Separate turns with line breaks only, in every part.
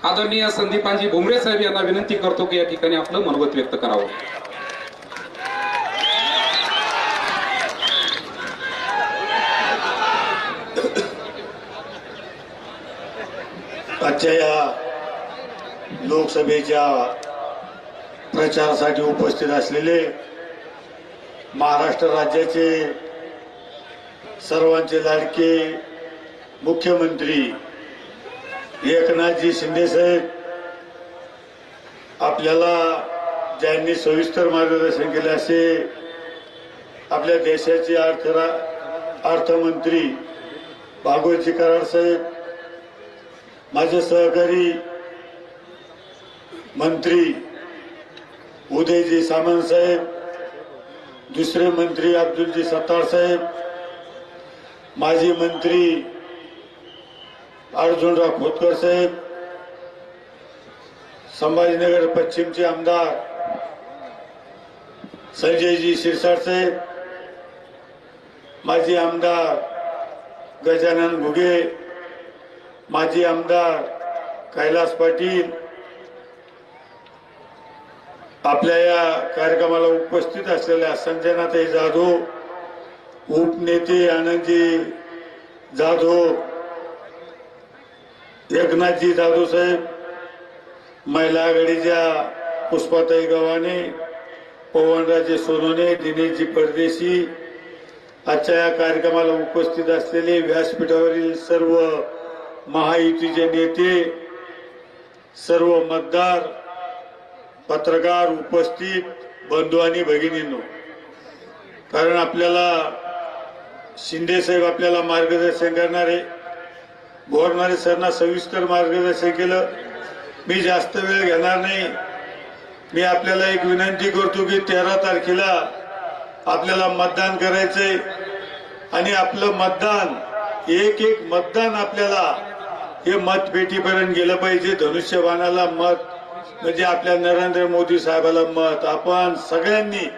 आदरणीय संदीपांजी भुमरे साहेब यांना विनंती करतो की या ठिकाणी आपलं मनोगत व्यक्त करावं.
आजच्या या लोकसभेच्या प्रचारासाठी उपस्थित असलेले महाराष्ट्र राज्याचे सर्वांचे लाडके मुख्यमंत्री एकनाथजी शिंदे साहेब, आपल्याला ज्यांनी सविस्तर मार्गदर्शन केले असे आपल्या देशाचे अर्थमंत्री भागवतजी कराड साहेब, माझे सहकारी मंत्री उदयजी सामंत साहेब, दुसरे मंत्री अब्दुलजी सत्तार साहेब, माजी मंत्री अर्जुनराव खोतकर साहेब, संभाजीनगर पश्चिमचे आमदार संजयजी शिरसाट साहेब, माजी आमदार गजानन घुगे, माजी आमदार कैलास पाटील, आपल्या या कार्यक्रमाला उपस्थित असलेल्या संजनाताई जाधव, उपनेते आनंदजी जाधव, एकनाथजी जाधव साहेब, महिला आघाडीच्या पुष्पाताई गव्हाणे, पवनराजे सोनवणे, दिनेशजी परदेशी, आजच्या या कार्यक्रमाला उपस्थित असलेले व्यासपीठावरील सर्व महायुतीचे नेते, सर्व मतदार, पत्रकार, उपस्थित बंधू आणि भगिनींनो, कारण आपल्याला शिंदे साहेब आपल्याला मार्गदर्शन करणारे, बोरणारे सरना सविस्तर मार्गदर्शन केलं. मी जास्त वेळ घेणार नाही. मी आपल्याला एक विनंती करतो की 13 तारखेला आपल्याला मतदान करायचंय आणि आपलं मतदान एक मतदान आपल्याला हे मतपेटीपर्यंत गेलं पाहिजे. धनुष्यबाणाला मत म्हणजे आपल्या नरेंद्र मोदी साहेबाला मत. आपण सगळ्यांनी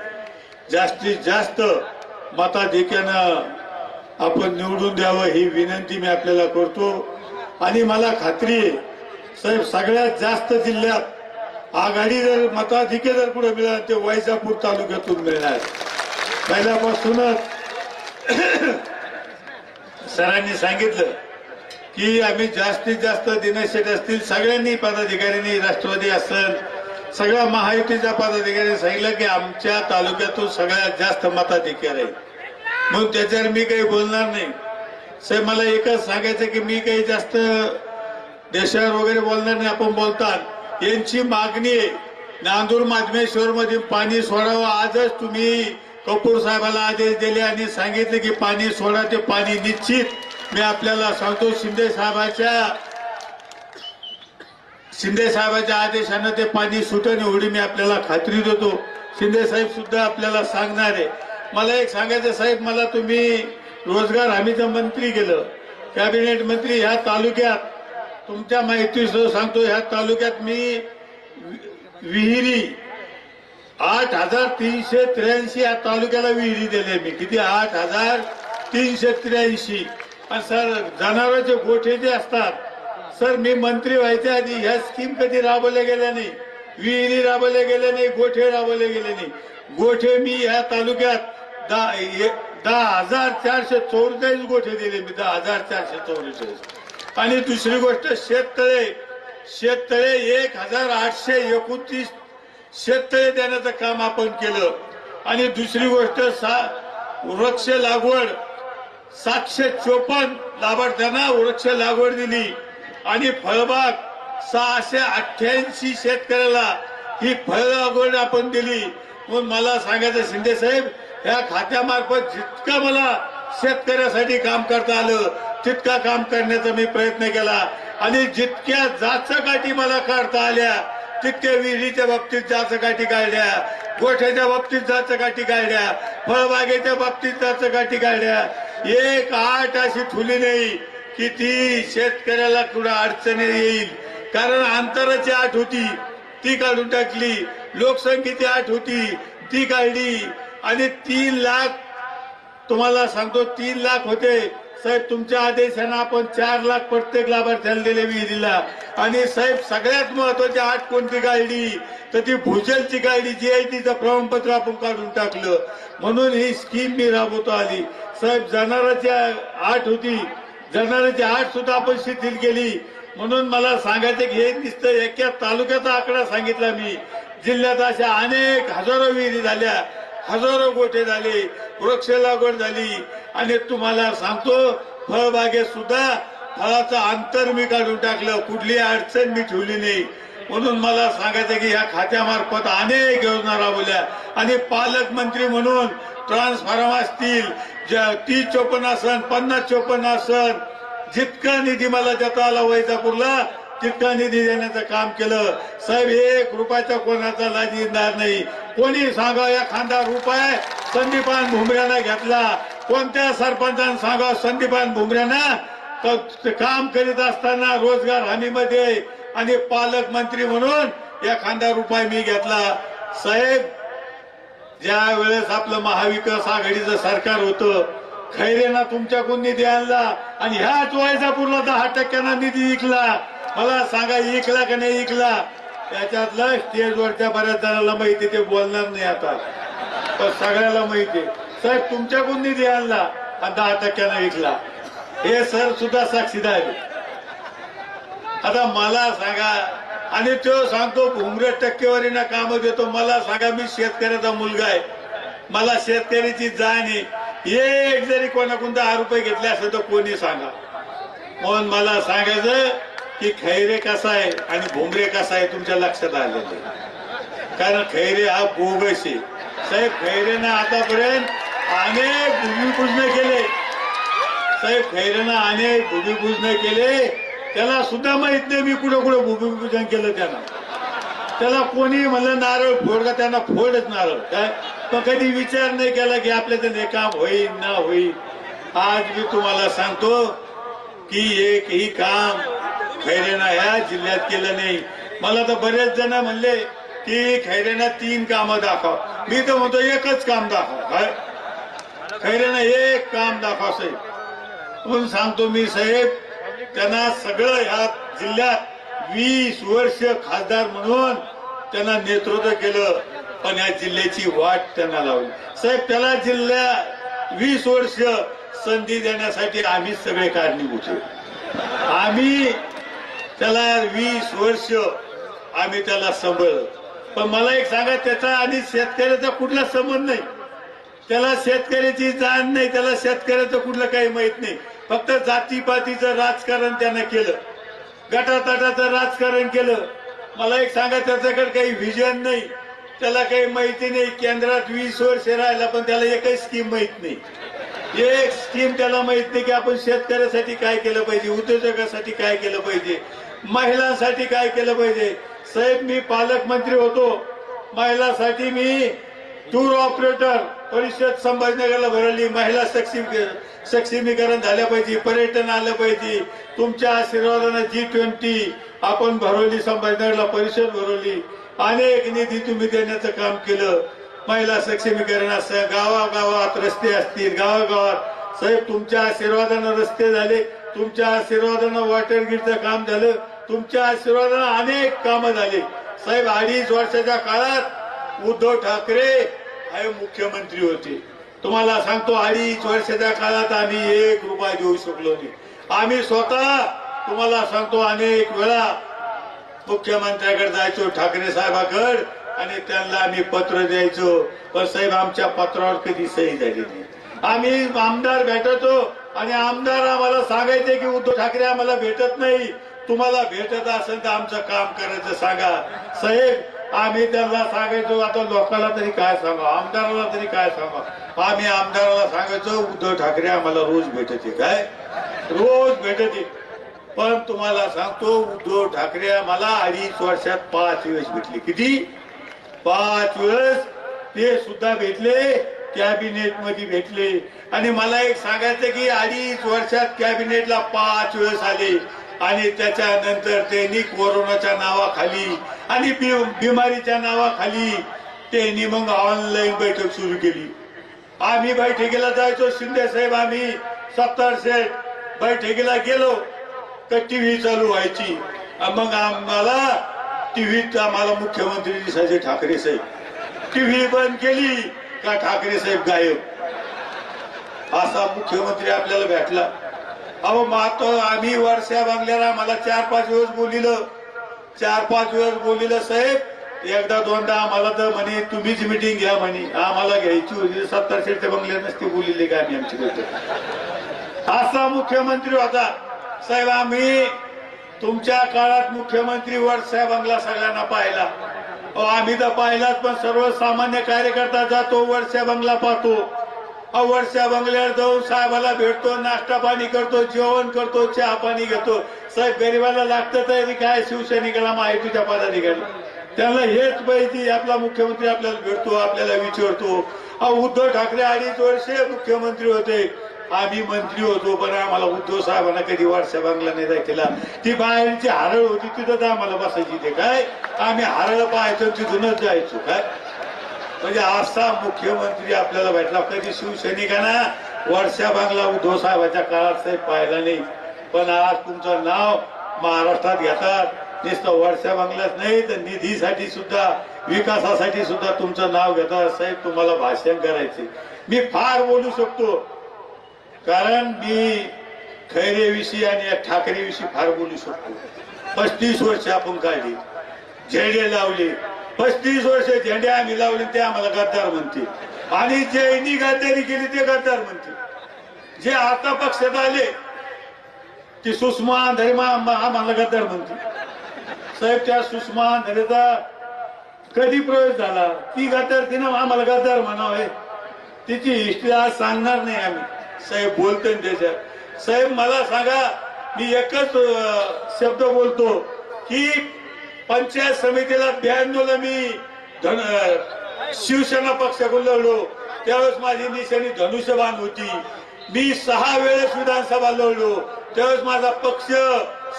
जास्तीत जास्त मताधिक्यानं आपण निवडून द्यावं ही विनंती मी आपल्याला करतो. आणि मला खात्री आहे साहेब, सगळ्यात जास्त जिल्ह्यात आघाडी जर मताधिक्य जर पुढे मिळालं ते वैजापूर तालुक्यातून मिळणार. पहिल्यापासूनच सरांनी सांगितलं की आम्ही जास्तीत जास्त दिनेश शेठ असतील सगळ्यांनी पदाधिकाऱ्यांनी, राष्ट्रवादी असेल सगळ्या महायुतीच्या पदाधिकाऱ्यांनी सांगितलं की आमच्या तालुक्यातून सगळ्यात जास्त मताधिक्य आहे. म्हणून त्याच्यावर मी काही बोलणार नाही साहेब. मला एकच सांगायचं की मी काही जास्त देशावर वगैरे बोलणार नाही. आपण बोलतात यांची मागणी आहे नांदूर माधमेश्वर मध्ये पाणी सोडावं. आजच तुम्ही कपूर साहेबाला आदेश दिले आणि सांगितले की पाणी सोडा. ते पाणी निश्चित मी आपल्याला सांगतो शिंदे साहेबाच्या आदेशानं ते पाणी सुटेल एवढी मी आपल्याला खात्री देतो. शिंदे साहेब सुद्धा आपल्याला सांगणार आहे. मला एक सांगायचं साहेब, मला तुम्ही रोजगार हमीचं मंत्री केलं, कॅबिनेट मंत्री. ह्या तालुक्यात तुमच्या माहितीसह सांगतो, ह्या तालुक्यात मी विहिरी 8,383 या तालुक्याला विहिरी दिले मी. किती? 8,383. आणि सर जनावरांचे गोठे जे असतात सर, मी मंत्री व्हायच्या आधी ह्या स्कीम कधी राबवल्या गेल्या नाही. विहिरी राबवल्या गेल्या नाही, गोठे राबवले गेले नाही. गोठे मी ह्या तालुक्यात 10,444 गोठे दिले मी. 10,444. आणि दुसरी गोष्ट शेततळे 1,829 शेततळे देण्याचं काम आपण केलं. आणि दुसरी गोष्ट वृक्ष लागवड 754 लाभार्थ्यांना वृक्ष लागवड दिली. आणि फळबाग 688 शेतकऱ्याला ही फळ लागवड आपण दिली. म्हणून मला सांगायचं शिंदे साहेब, या खात्यामार्फत जितकं मला शेतकऱ्यासाठी काम करता आलं तितका काम करण्याचा मी प्रयत्न केला. आणि जितक्या जाचकाठी मला काढता आल्या तितक्या विहिरीच्या बाबतीत जाचकाठी काढल्या, गोठ्याच्या बाबतीत जाचकाठी काढल्या, फळबागेच्या बाबतीत जाचकाठी काढल्या. 1 अशी ठुली नाही की ती शेतकऱ्याला कुठं अडचणी येईल. कारण अंतराची 8 होती ती काढून टाकली, लोकसंख्येची 8 होती ती काढली. आणि 3 लाख तुम्हाला सांगतो 3 लाख होते साहेब. तुमच्या आदेशानं आपण 4 लाख प्रत्येक लाभार्थ्याला दिले विहिरीला. आणि साहेब सगळ्यात महत्वाची आठ कोणती काढली तर ती भूजलची काढली, जी आहे तिचं प्रमाणपत्र आपण काढून टाकलं, म्हणून ही स्कीम मी राबवतो आली. साहेब जनावरांची आठ होती, जनावरांची आठ सुद्धा आपण शिथिल केली. म्हणून मला सांगायचं की हे नुसतं एका तालुक्याचा आकडा सांगितला मी, जिल्ह्यात अशा अनेक हजारो विहिरी झाल्या, हजारो गोठे झाले, वृक्ष लागवड झाली. आणि तुम्हाला सांगतो फळबागेत सुद्धा फळाचं अंतर मी काढून टाकलं, कुठली अडचण मी ठेवली नाही. म्हणून मला सांगायचं की ह्या खात्यामार्फत अनेक योजना राबवल्या. आणि पालकमंत्री म्हणून ट्रान्सफॉर्म असतील, 30-54 असन, 50-54 असन, जितका निधी मला देता आला वैजापूरला तितका निधी देण्याचं काम केलं. साहेब 1 रुपयाचा कोणाचा लाजिरदार नाही. कोणी सांगा एखादा रुपये संदीपान भुमऱ्यानं घेतला, कोणत्या सरपंचानं सांगा संदीपान भुमऱ्यानं काम करीत असताना रोजगार हमीमध्ये आणि पालकमंत्री म्हणून एखादा रुपये मी घेतला. साहेब ज्या वेळेस आपलं महाविकास आघाडीचं सरकार होतं, खैरेंना तुमच्याकडून निधी आणला आणि ह्याच वैजापूरला 10% निधी इकला. मला सांगा इकला का नाही इकला? त्याच्यातलं स्टेजवरच्या बऱ्याच जणांना माहिती, ते बोलणार नाही आता, पण सगळ्याला माहिती. साहेब तुमच्याकडून निधी आणला आणि 10% विकला, हे सर सुद्धा साक्षीदार. आता मला सांगा, आणि तो सांगतो भुमरे टक्केवारीना काम देतो. मला सांगा, मी शेतकऱ्याचा मुलगा आहे, मला शेतकऱ्याची जाण आहे. एक जरी कोणाकडून 10 रुपये घेतले असेल तर कोणी सांगा. म्हणून मला सांगायचं की खैरे कसा आहे आणि भुमरे कसा आहे तुमच्या लक्षात आलेलं आहे. कारण खैरे हा बोगस आहे. साहेब खैरेनं आतापर्यंत अनेक भूमिपूजन केले, साहेब खैरेनं अनेक भूमिपूजन केले. त्याला सुद्धा माहित नाही मी कुठं कुठं भूमिपूजन केलं. त्याला कोणी म्हणलं नारळ फोड का, त्यांना फोडच नारळ काय, पण कधी विचार नाही केला की आपल्याचं काम होईल ना होईल. आज मी तुम्हाला सांगतो की एकही काम खैरेनं ह्या जिल्ह्यात केलं नाही. मला तर बरेच जण म्हणले की खैरेनं 3 कामं दाखव, मी तर म्हणतो एकच काम दाखव. खैरेनं एक काम दाखवा साहेब. म्हणून सांगतो मी साहेब, त्यांना सगळं ह्या जिल्ह्यात 20 वर्ष खासदार म्हणून त्यांना नेतृत्व केलं, पण या जिल्ह्याची वाट त्यांना लावली. साहेब त्याला जिल्ह्या 20 वर्ष संधी देण्यासाठी आम्ही सगळे कारणीभूत होतो. आम्ही त्याला 20 वर्ष आम्ही त्याला सांभाळलं. पण मला एक सांगा, त्याचा आणि शेतकऱ्याचा कुठला संबंध नाही. त्याला शेतकऱ्याची जाण नाही, त्याला शेतकऱ्याचं कुठलं काही माहित नाही. फक्त जातीपातीचं राजकारण त्यानं केलं, गटातटाचं राजकारण केलं. मला एक सांगा, त्याच्याकडे काही व्हिजन नाही, त्याला काही माहिती नाही. केंद्रात 20 वर्ष राहिला पण त्याला एकही स्कीम माहित नाही. एक स्कीम त्याला माहित नाही की आपण शेतकऱ्यासाठी काय केलं पाहिजे, उद्योजकासाठी काय केलं पाहिजे, महिलांसाठी काय केलं पाहिजे. साहेब मी पालकमंत्री होतो, महिलांसाठी मी टूर ऑपरेटर परिषद संभाजीनगरला भरवली. महिला सक्षमीकरण झालं पाहिजे, पर्यटन आलं पाहिजे. तुमच्या आशीर्वादाने G20 आपण भरवली, संभाजीनगरला परिषद भरवली. अनेक निधी तुम्ही देण्याचं काम केलं. महिला सक्षमीकरण असं गावागावात रस्ते असतील, गावागावात साहेब तुमच्या आशीर्वादानं रस्ते झाले, तुमच्या आशीर्वादानं वॉटर ग्रीडचं काम झालं, तुमच्या आशीर्वादानं अनेक कामं झाली. साहेब 2.5 वर्षाच्या काळात उद्धव ठाकरे हे मुख्यमंत्री होते. तुम्हाला सांगतो 2.5 वर्षाच्या काळात आम्ही 1 रुपया देऊ शकलो नाही. आम्ही स्वतः तुम्हाला सांगतो अनेक वेळा मुख्यमंत्र्याकडे जायचो, ठाकरे साहेबाकडे, आणि त्यांना आम्ही पत्र द्यायचो. पण साहेब आमच्या पत्रावर कधी सही झाली नाही. आम्ही आमदार भेटतो आणि आमदार आम्हाला सांगायचे की उद्धव ठाकरे आम्हाला भेटत नाही, तुम्हाला भेटत असेल तर आमचं काम करायचं सांगा. साहेब आम्ही त्यांना सांगायचो, आता लोकांना तरी काय सांगा, आमदाराला तरी काय सांगा. आम्ही आमदाराला सांगायचो उद्धव ठाकरे आम्हाला रोज भेटते, काय रोज भेटते. पण तुम्हाला सांगतो उद्धव ठाकरे आम्हाला 2.5 वर्षात 5 वेळेस भेटले. किती? 5 वेळेस. ते सुद्धा भेटले कॅबिनेट मध्ये भेटले. आणि मला एक सांगायचं की 2.5 वर्षात कॅबिनेटला 5 वेळेस आले. आणि त्याच्यानंतर त्यांनी कोरोनाच्या नावाखाली आणि बिमारीच्या नावाखाली त्यांनी मग ऑनलाईन बैठक सुरू केली. आम्ही बैठकीला जायचो, शिंदे साहेब आम्ही 70 सेट बैठकीला गेलो तर टीव्ही चालू व्हायची. मग आम्हाला टीव्हीत आम्हाला मुख्यमंत्री दिसायचे ठाकरे साहेब. टीव्ही बंद केली का ठाकरे साहेब गायब. असा मुख्यमंत्री आपल्याला भेटला. अहो मातो आम्ही वर्षा बंगल्याला आम्हाला 4-5 दिवस बोलिलं. 4-5 दिवस बोलिलं साहेब. एकदा दोनदा आम्हाला तर म्हणे तुम्हीच मिटिंग घ्या म्हणे. आम्हाला घ्यायची होती 70 सीटच्या बंगल्यात नसते बोललेले का आम्ही आमची गोष्ट. असा मुख्यमंत्री होता साहेब. आम्ही तुमच्या काळात मुख्यमंत्री वर्षा बंगला सगळ्यांना पाहिला. आम्ही तर पाहिलाच, पण सर्वसामान्य कार्यकर्ता जातो वर्षा बंगला पाहतो. वर्षा बंगल्यावर जाऊन साहेबाला भेटतो, नाश्ता पाणी करतो, जेवण करतो, चहा पाणी घेतो. साहेब गरीबाला लागतं तरी काय शिवसैनिकाला माहितीच्या पदाधिकारी त्यांना हेच पाहिजे. आपला मुख्यमंत्री आपल्याला भेटतो, आपल्याला विचारतो. उद्धव ठाकरे 2.5 वर्षे मुख्यमंत्री होते, आम्ही मंत्री होतो, पण आम्हाला उद्धव साहेबांना कधी वर्षा बंगला नाही दाखवला. ती बाहेरची हरळ होती तिथं आम्हाला बसायची. ते काय आम्ही हरळ पाहायचो तिथूनच जायचो काय. म्हणजे असा मुख्यमंत्री आपल्याला भेटला. कधी शिवसैनिकांना वर्षा बंगला उद्धव साहेबांच्या काळात साहेब पाहिला नाही. पण आज तुमचं नाव महाराष्ट्रात घेतात. नुसतं वर्षा बंगल्यात नाही तर निधीसाठी सुद्धा, विकासासाठी सुद्धा तुमचं नाव घेतात. साहेब तुम्हाला भाषण करायचे. मी फार बोलू शकतो, कारण मी खैरेविषयी आणि ठाकरेविषयी फार बोलू शकतो. 35 वर्ष आपण काढली, झेंडे लावले. 35 वर्ष झेंडे आम्ही लावले ते आम्हाला गद्दार म्हणते, आणि ज्यांनी गद्दारी केली ते गद्दार म्हणते. जे आता पक्षात आले ती सुषमा अंधारे आम्हाला गद्दार म्हणते. साहेब त्या सुषमा अंधारेचा कधी प्रवेश झाला, ती गद्दार तिनं आम्हाला गद्दार म्हणावे. तिची हिस्ट्री आज सांगणार नाही आम्ही. साहेब बोलतोय त्याच्यात. साहेब मला सांगा, मी एकच शब्द बोलतो की पंचायत समितीला 92ला मी शिवसेना पक्षाकडून लढलो. त्यावेळेस माझी निशाणी धनुष्यबाण होती. मी 6 वेळेस विधानसभा लढलो. त्यावेळेस माझा पक्ष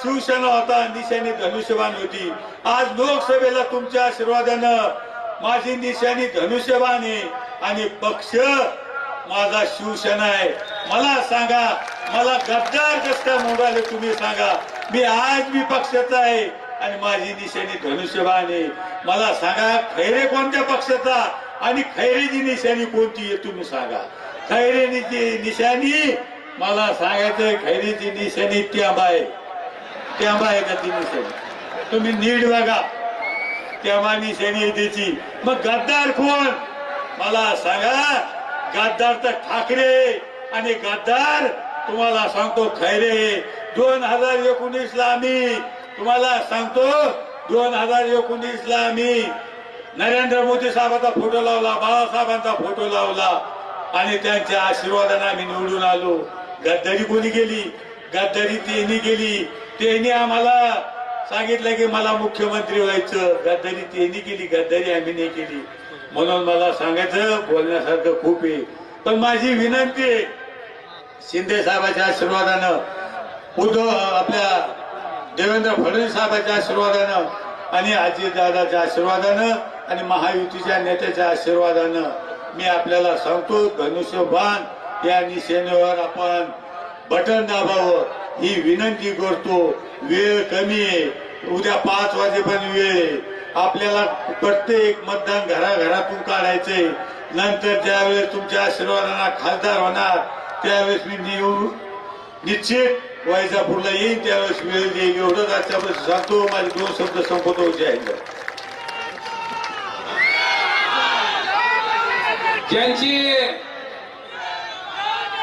शिवसेना होता, निशाणी धनुष्यबाण होती. आज लोकसभेला तुमच्या आशीर्वादानं माझी निशाणी धनुष्यबाण आहे आणि पक्ष माझा शिवसेना आहे. मला सांगा, मला गद्दार कसं काय मोडाले तुम्ही सांगा. मी आज मी पक्षाचा आहे आणि माझी निशाणी धनुष्यबाण आहे. मला सांगा खैरे कोणत्या पक्षाचा आणि खैरेची निशाणी कोणती आहे तुम्ही सांगा. खैरेची निशाणी मला सांगायचंय, खैरेची निशाणी ट्याबा आहे. ट्याबा आहे का ती निशाणी? तुम्ही नीट बघा, ट्याबा निशाणी आहे त्याची. मग गद्दार कोण मला सांगा. गद्दार तर ठाकरे आणि गद्दार तुम्हाला सांगतो खैरे. 2019ला आम्ही तुम्हाला सांगतो, 2019ला आम्ही नरेंद्र मोदी साहेबांचा फोटो लावला, बाळासाहेबांचा फोटो लावला आणि त्यांच्या आशीर्वादाने आम्ही निवडून आलो. गद्दारी कोणी केली? गद्दारी त्यांनी केली. त्यांनी आम्हाला सांगितलं की मला मुख्यमंत्री व्हायचं. गद्दारी त्यांनी केली, गद्दारी आम्ही नाही केली. म्हणून मला सांगायचं बोलण्यासारखं खूप आहे. पण माझी विनंती आहे, शिंदे साहेबांच्या आशीर्वादानं, उद्धव आपल्या देवेंद्र फडणवीस साहेबांच्या आशीर्वादानं आणि अजितदादाच्या आशीर्वादानं आणि महायुतीच्या नेत्याच्या आशीर्वादानं मी आपल्याला सांगतो, धनुष्यबाण या निशाणीवर आपण बटन दाबावं ही विनंती करतो. वेळ कमी आहे, उद्या 5 वाजेपर्यंत वेळ आहे. आपल्याला प्रत्येक मतदान घराघरातून काढायचंय. नंतर ज्यावेळेस तुमच्या आशीर्वादाने खासदार होणार त्यावेळेस मी निश्चित वैजापूरला येईन, त्यावेळेस वेळ देईल. एवढंच आजच्यापासून सांगतो. माझे 2 शब्द संपवतो. जय हिंद.
ज्यांची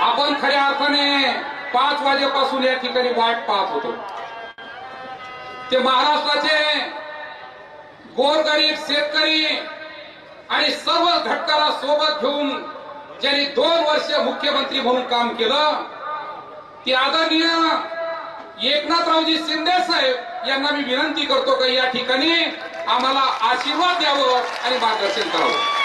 आपण खऱ्या अर्थाने 5 वाजेपासून या ठिकाणी वाट पाहत होतो, ते महाराष्ट्राचे गोरगरीब शेतकरी आणि सर्व घटकाला सोबत घेऊन ज्यांनी 2 वर्ष मुख्यमंत्री म्हणून काम केलं, ते आदरणीय एकनाथरावजी शिंदे साहेब यांना मी विनंती करतो की या ठिकाणी आम्हाला आशीर्वाद द्यावं आणि मार्गदर्शन करावं.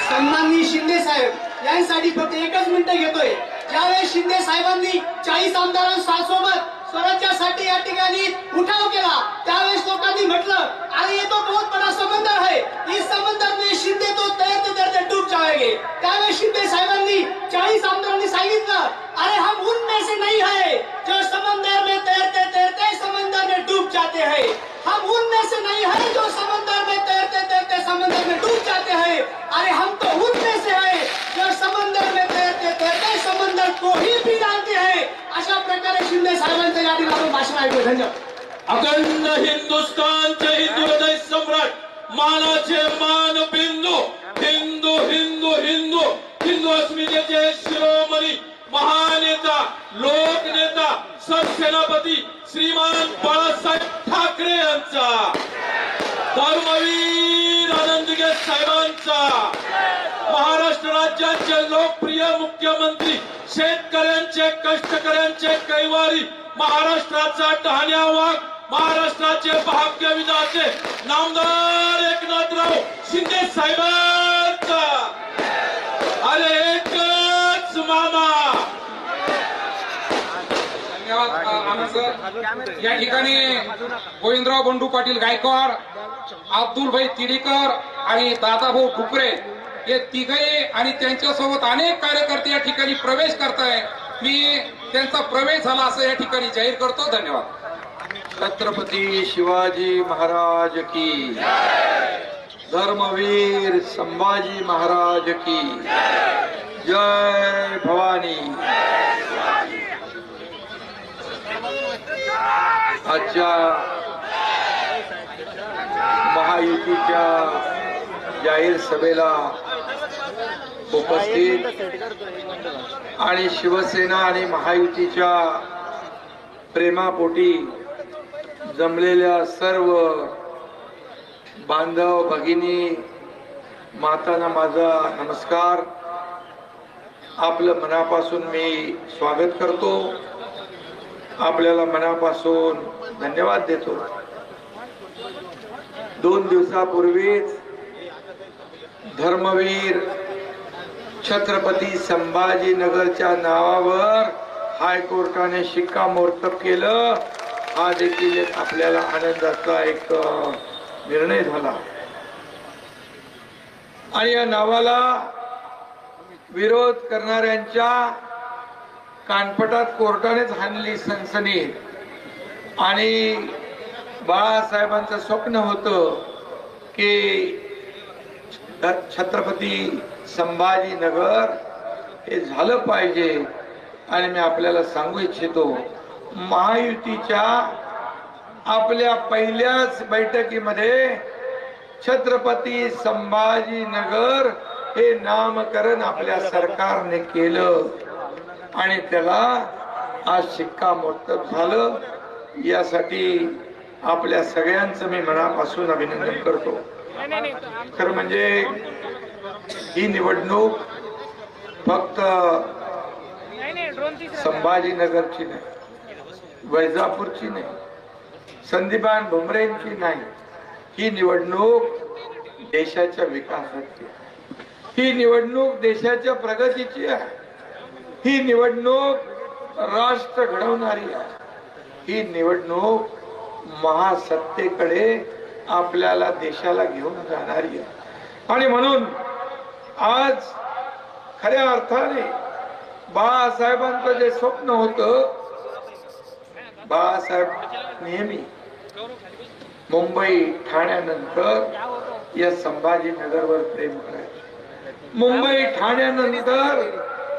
सन्माननीय शिंदे साहेब यांसाठी फक्त 1च मिनिट घेतोय. ज्यावेळेस शिंदे साहेबांनी 40 आमदारांसोबत स्वराज्यासाठी या ठिकाणी उठाव केला, त्यावेळेस लोकांनी म्हटलं अरे ये तो बहुत बड़ा समंदर है, इस समंदर में शिंदे तो तैरते तैरते डूब जाएंगे. त्यावेळेस शिंदे साहेबांनी 40 आमदारांनी सांगितलं अरे हम उनमें से नहीं है जो समंदर में तैरते तैरते समंदर में जाते हैं। हम उनमें से नहीं है जो समंदर में तैरते तैरते समंदर में डूब जाते हैं। अरे हम तो उनमें से है जो समंदर में तैरते तैरते समंदर को ही पी डालते हैं। अशा प्रकारे शिंदे साहेबांचं या ठिकाणी आपण भाषण ऐकू. धन्यवाद.
अखंड हिंदुस्थानचे हिंदू हृदय सम्राट मानाचे मान बिंदू हिंदू हिंदू हिंदू हिंदू अस्मितेचे शिरोमणी महानेता लोकनेता सरसेनापती श्रीमान बाळासाहेब ठाकरे यांचा धर्मवीर आनंदगे साहेबांचा महाराष्ट्र राज्याचे लोकप्रिय मुख्यमंत्री शेतकऱ्यांचे कष्टकऱ्यांचे कैवारी महाराष्ट्राचा टहाण्या वाघ महाराष्ट्राचे भाग्य विधाते नामदार एकनाथराव शिंदे साहेबांचा अरे एकच मामा.
धन्यवाद आनंद. या ठिकाणी गोविंदराव बंडू पाटील गायकवाड, अब्दुलभाई तिडीकर आणि दादाभाऊ ठुकरे हे तिघही आणि त्यांच्यासोबत अनेक कार्यकर्ते या ठिकाणी प्रवेश करताय. मी त्यांचा प्रवेश झाला असं या ठिकाणी जाहीर करतो. धन्यवाद.
छत्रपती शिवाजी महाराज की धर्मवीर संभाजी महाराज की जय भवानी. आजच्या महायुतीच्या जाहीर सभेला उपस्थित आणि शिवसेना आणि महायुतीच्या प्रेमापोटी जमलेल्या सर्व बांधव भगिनी मातांना माझा नमस्कार. आपलं मनापासून मी स्वागत करतो. आपल्याला मनापासून धन्यवाद देतो. 2 दिवसापूर्वीच धर्मवीर छत्रपती संभाजीनगरच्या नावावर हायकोर्टाने शिक्कामोर्तब केलं. हा देखील एक आपल्याला आनंदाचा एक निर्णय झाला. आणि या नावाला विरोध करणाऱ्यांच्या कानपटात कोर्टानेच हाणली सनसनी. आणि बाळासाहेबांचं स्वप्न होतं की छत्रपती संभाजीनगर हे झालं पाहिजे. आणि मी आपल्याला सांगू इच्छितो, महायुतीच्या आपल्या पहिल्याच बैठकीमध्ये छत्रपती संभाजीनगर हे नामकरण आपल्या सरकारने केलं आणि त्याला आज शिक्कामोर्तब झालं. यासाठी आपल्या सगळ्यांचं मी मनापासून अभिनंदन करतो. खरं म्हणजे ही निवडणूक फक्त संभाजीनगरची नाही, वैजापूरची नाही, संदीपान भुमरेंची नाही. ही निवडणूक देशाच्या विकासाची, ही निवडणूक देशाच्या प्रगतीची आहे. ही निवडणूक राष्ट्र घडवणारी आहे. ही निवडणूक महासत्तेकडे आपल्याला देशाला घेऊन जाणारी आहे. आणि म्हणून आज खऱ्या अर्थाने बाळासाहेबांचं जे स्वप्न होतं, बाळासाहेब नेहमी मुंबई ठाण्यानंतर या संभाजीनगरवर प्रेम करायचे. मुंबई ठाण्यानंतर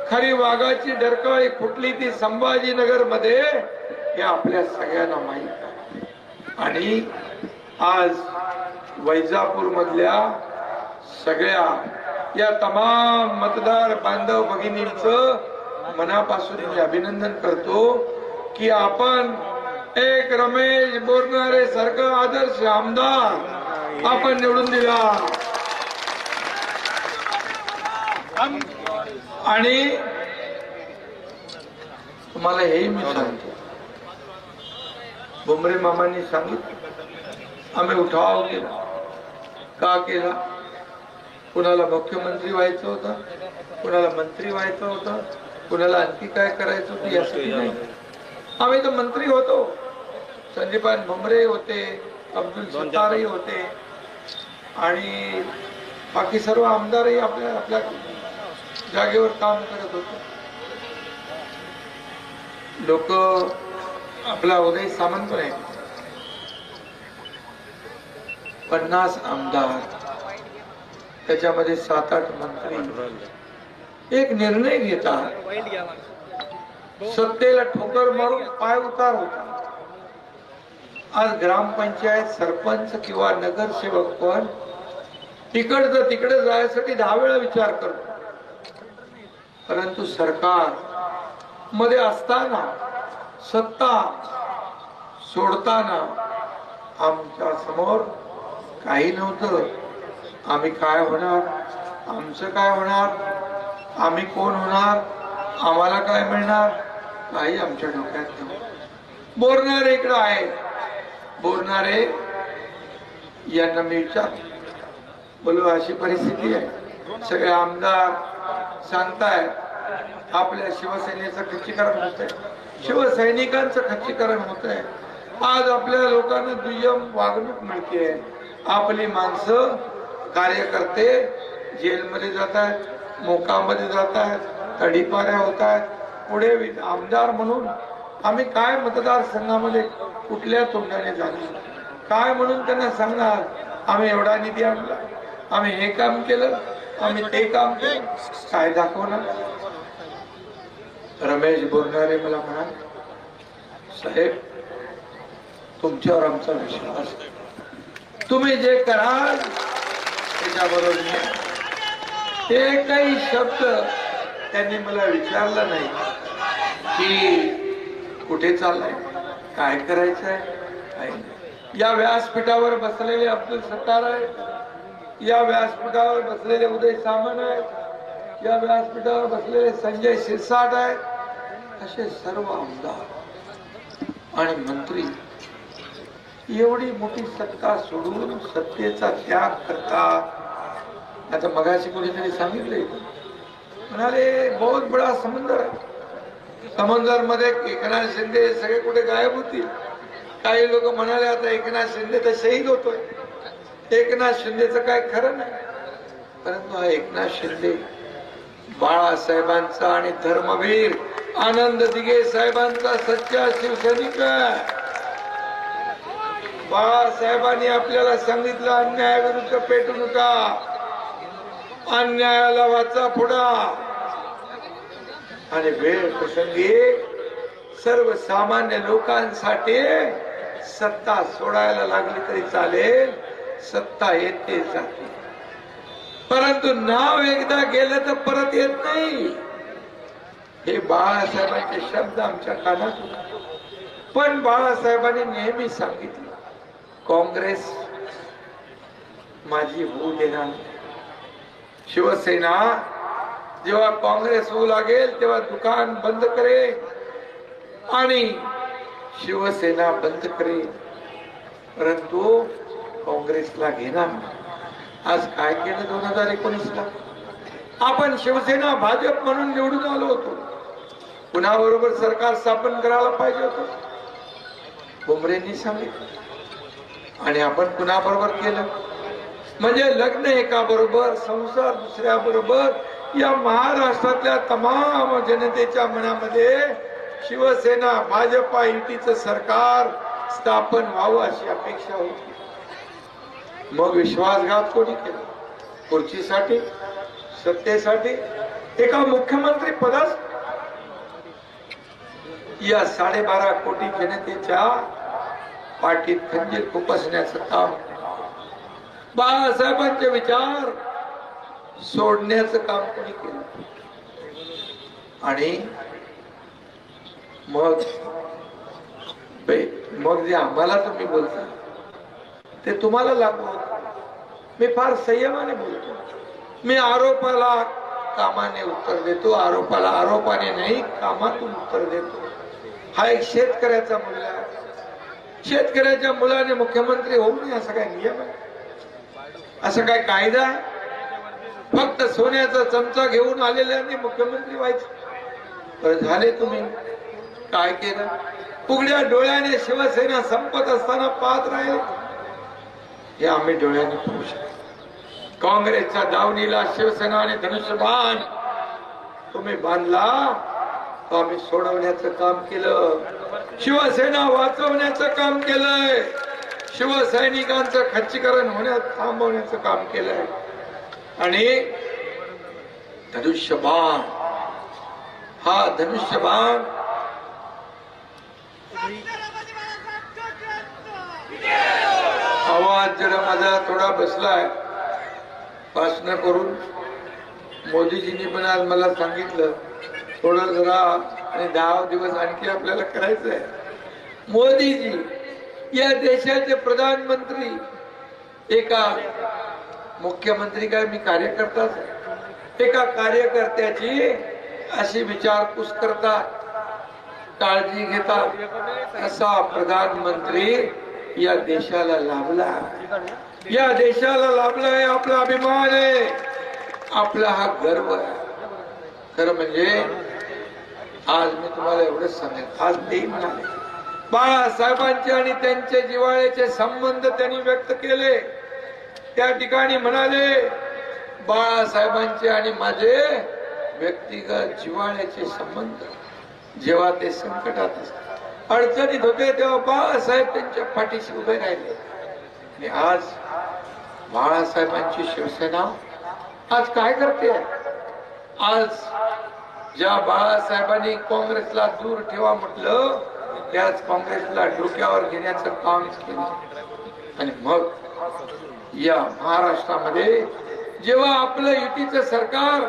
खरी वाघाची डरकाळी फुटली ती संभाजीनगर मध्ये, हे आपल्या सगळ्यांना माहित आहे. आणि आज वैजापूर मधल्या सगळ्या या तमाम मतदार बांधव भगिनींचं मनापासून मी अभिनंदन करतो की आपण एक रमेश बोरनारे सारखा आदर्श आमदार आपण निवडून दिला. आणि तुम्हाला हेही मी सांगतो, भुमरे मामांनी सांगितलं आम्ही उठाव केला. का केला? कुणाला मुख्यमंत्री व्हायचं होतं, कुणाला मंत्री व्हायचं होतं, कुणाला आणखी काय करायचं होतं यासाठी नाही. आम्ही तर मंत्री होतो. संदीपान भुमरे होते, अब्दुल सत्तारही होते आणि बाकी सर्व आमदारही आपल्या आपल्या जागेवर काम करत होते. लोक आपला उदय सामंत पण आहे, 50 आमदार, त्याच्यामध्ये 7-8 मंत्री एक निर्णय घेतात, सत्तेला ठोकर मारून पाय उतार होता. आज ग्रामपंचायत सरपंच किंवा नगरसेवक पण तिकडचं तिकडे जायसाठी 10 वेळा विचार करतो. परंतु सरकार मध्ये असताना, सत्ता सोडताना आमच्या समोर काही नव्हतं. आम्ही काय होणार, आमचं काय होणार, आम्ही कोण होणार, आम्हाला काय मिळणार, काही आमच्या डोक्यात नव्हतं. बोलणारे इकडं आहे, बोलणारे यांना मी विचार बोलू, अशी परिस्थिती आहे. सगळे आमदार सांगताय आपल्या शिवसेनेचं खच्चीकरण होत आहे, शिवसैनिकांचं खच्चीकरण होत आहे. आज आपल्या लोकांना दुय्यम वागणूक मिळते. आपली माणसं कार्यकर्ते जेलमध्ये जात आहेत, मोकामध्ये जात आहेत, तडीपाऱ्या होत आहेत. पुढे आमदार म्हणून आम्ही काय मतदारसंघामध्ये कुठल्या तोंडाने जाणार, काय म्हणून त्यांना सांगणार, आम्ही एवढा निधी आणला, आम्ही हे काम केलं, आम्ही ते काम केलं, काय दाखवणार. रमेश बोलणारे मला म्हणाले, साहेब तुमच्यावर आमचा विश्वास, तुम्ही जे कराल त्याच्याबरोबर. एकही शब्द त्यांनी मला विचारला नाही की कुठे चाललाय, काय करायचंय, काय नाही. या व्यासपीठावर बसलेले अब्दुल सत्तार आहे, या व्यासपीठावर बसलेले उदय सामंत आहेत, या व्यासपीठावर बसलेले संजय शिरसाट आहेत. असे सर्व आमदार आणि मंत्री एवढी मोठी सत्ता सोडून सत्तेचा त्याग करतात. आता मगाशी कोणीतरी सांगितले, म्हणाले बहुत बडा समंदर आहे, समंदर मध्ये एकनाथ शिंदे सगळे कुठे गायब होतील. काही लोक म्हणाले आता एकनाथ शिंदे तर शहीद होतोय, एकनाथ शिंदेचं काय खरं नाही. परंतु हा एकनाथ शिंदे बाळासाहेबांचा आणि धर्मवीर आनंद दिघे साहेबांचा सच्चा शिवसैनिक आहे. बाळासाहेबांनी आपल्याला सांगितलं, अन्यायाविरुद्ध पेटू नका, अन्यायाला वाचा पुढा. आणि वेळ प्रसंगी सर्वसामान्य लोकांसाठी सत्ता सोडायला लागली तरी चालेल, सत्ता येते जाते, परंतु नाव एकदा गेलं तर परत येत नाही. हे बाळासाहेबांचे शब्द आमच्या कानात होते. पण बाळासाहेबांनी नेहमी सांगितलं, काँग्रेस माझी होऊ देणार नाही. शिवसेना जेव्हा काँग्रेस होऊ लागेल तेव्हा दुकान बंद करेल आणि शिवसेना बंद करेल, परंतु काँग्रेसला घेणार. आज काय केलं 2019ला? आपण शिवसेना भाजप म्हणून निवडून आलो होतो, पुन्हा बरोबर सरकार स्थापन करायला पाहिजे होतं, बुमरेंनी सांगितलं, आणि आपण पुन्हा बरोबर केलं. म्हणजे लग्न एका बरोबर, संसार दुसऱ्या बरोबर. या महाराष्ट्रातल्या तमाम जनतेच्या मनामध्ये शिवसेना भाजपा युतीचं सरकार स्थापन व्हावं अशी अपेक्षा होती. मग विश्वासघात कोणी केला? खुर्चीसाठी, सत्तेसाठी, एका मुख्यमंत्री पदास या 12.5 कोटी जनतेच्या पाठीत खंजीर खुपसण्याचं काम, बाळासाहेबांचे विचार सोडण्याचं काम कोणी केलं. आणि मग जे आम्हाला तुम्ही बोलता ते तुम्हाला लागू होत. मी फार संयमाने बोलतो. मी आरोपाला कामाने उत्तर देतो, आरोपाला आरोपाने नाही कामातून उत्तर देतो. हा एक शेतकऱ्याचा मुलगा आहे. शेतकऱ्याच्या मुलाने मुख्यमंत्री होऊ नये असा काय नियम आहे? असं काय कायदा आहे? फक्त सोन्याचा चमचा घेऊन आलेल्यांनी मुख्यमंत्री व्हायचं? तर झाले तुम्ही काय केलं? उघड्या डोळ्याने शिवसेना संपत असताना पाहत राहिले. हे आम्ही डोळ्याने पाहू शकतो. काँग्रेसच्या दावणीला शिवसेना आणि धनुष्यबाण तुम्ही बांधला, तो आम्ही सोडवण्याचं काम केलं. शिवसेना वाचवण्याचं काम केलंय. शिवसैनिकांचं खच्चीकरण होण्यात थांबवण्याचं काम केलंय. आणि धनुष्यबाण, हा धनुष्यबाण आवाज जरा माझा थोडा बसलाय भाषण करून. मोदीजींनी पण आज मला सांगितलं थोडं जरा आणि 10 दिवस आणखी आपल्याला करायचंय. मोदीजी या देशाचे प्रधानमंत्री, एका मुख्यमंत्री काय मी कार्यकर्ताच, एका कार्यकर्त्याची अशी विचारपूस करतात, काळजी घेतात. असा प्रधानमंत्री या देशाला लाभला, या देशाला लाभला आहे. आपला अभिमान आहे, आपला हा गर्व आहे. खरं म्हणजे आज मी तुम्हाला एवढंच सांगेन, आज ते म्हणाले बाळासाहेबांचे आणि त्यांचे जिव्हाळ्याचे संबंध त्यांनी व्यक्त केले. त्या ठिकाणी म्हणाले बाळासाहेबांचे आणि माझे व्यक्तिगत जिव्हाळ्याचे संबंध. जेव्हा ते संकटात असतात, अडचणीत होते, तेव्हा बाळासाहेब त्यांच्या पाठीशी उभे राहिले. आणि आज बाळासाहेबांची शिवसेना आज काय करते? आज ज्या बाळासाहेबांनी काँग्रेसला दूर ठेवा म्हटलं, त्याच काँग्रेसला डोक्यावर घेण्याचं काम केलं. आणि मग या महाराष्ट्रामध्ये जेव्हा आपलं युतीचं सरकार,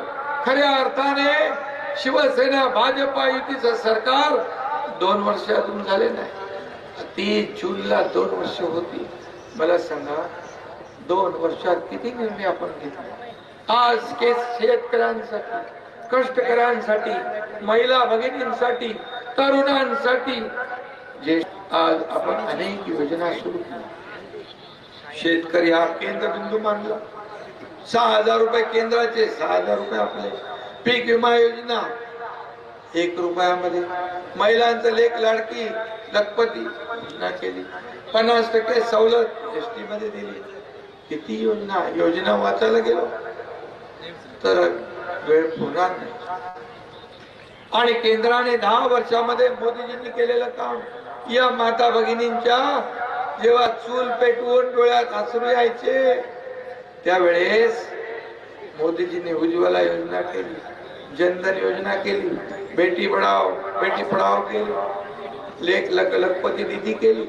खऱ्या अर्थाने शिवसेना भाजपा युतीचं सरकार 2 वर्ष अजून झाले नाही, 30 जूनला 2 वर्ष होती. मला सांगा 2 वर्षात किती निर्णय आपण घेतले? आज शेतकऱ्यांसाठी, कष्टकऱ्यांसाठी, महिला भगिनींसाठी, तरुणांसाठी जे आज आपण अनेक योजना सुरू केल्या. शेतकरी हा केंद्रबिंदू मानला. 6,000 रुपये केंद्राचे, 6,000 रुपये आपले. पीक विमा योजना 1 रुपयामध्ये. महिलांचं लेख लाडकी लखपती योजना केली. 50% सवलत एसटी मध्ये दिली. किती योजना वाचायला गेलो तर वेळ पुरणार नाही. आणि केंद्राने 10 वर्षामध्ये मोदीजींनी केलेलं काम, या माता भगिनींच्या जेव्हा चूल पेटवून डोळ्यात अश्रू यायचे, त्यावेळेस मोदीजींनी उज्ज्वला योजना केली, जनधन योजना केली, बेटी बढाओ बेटी पढाओ केली, लेख लखपती दिदी केली,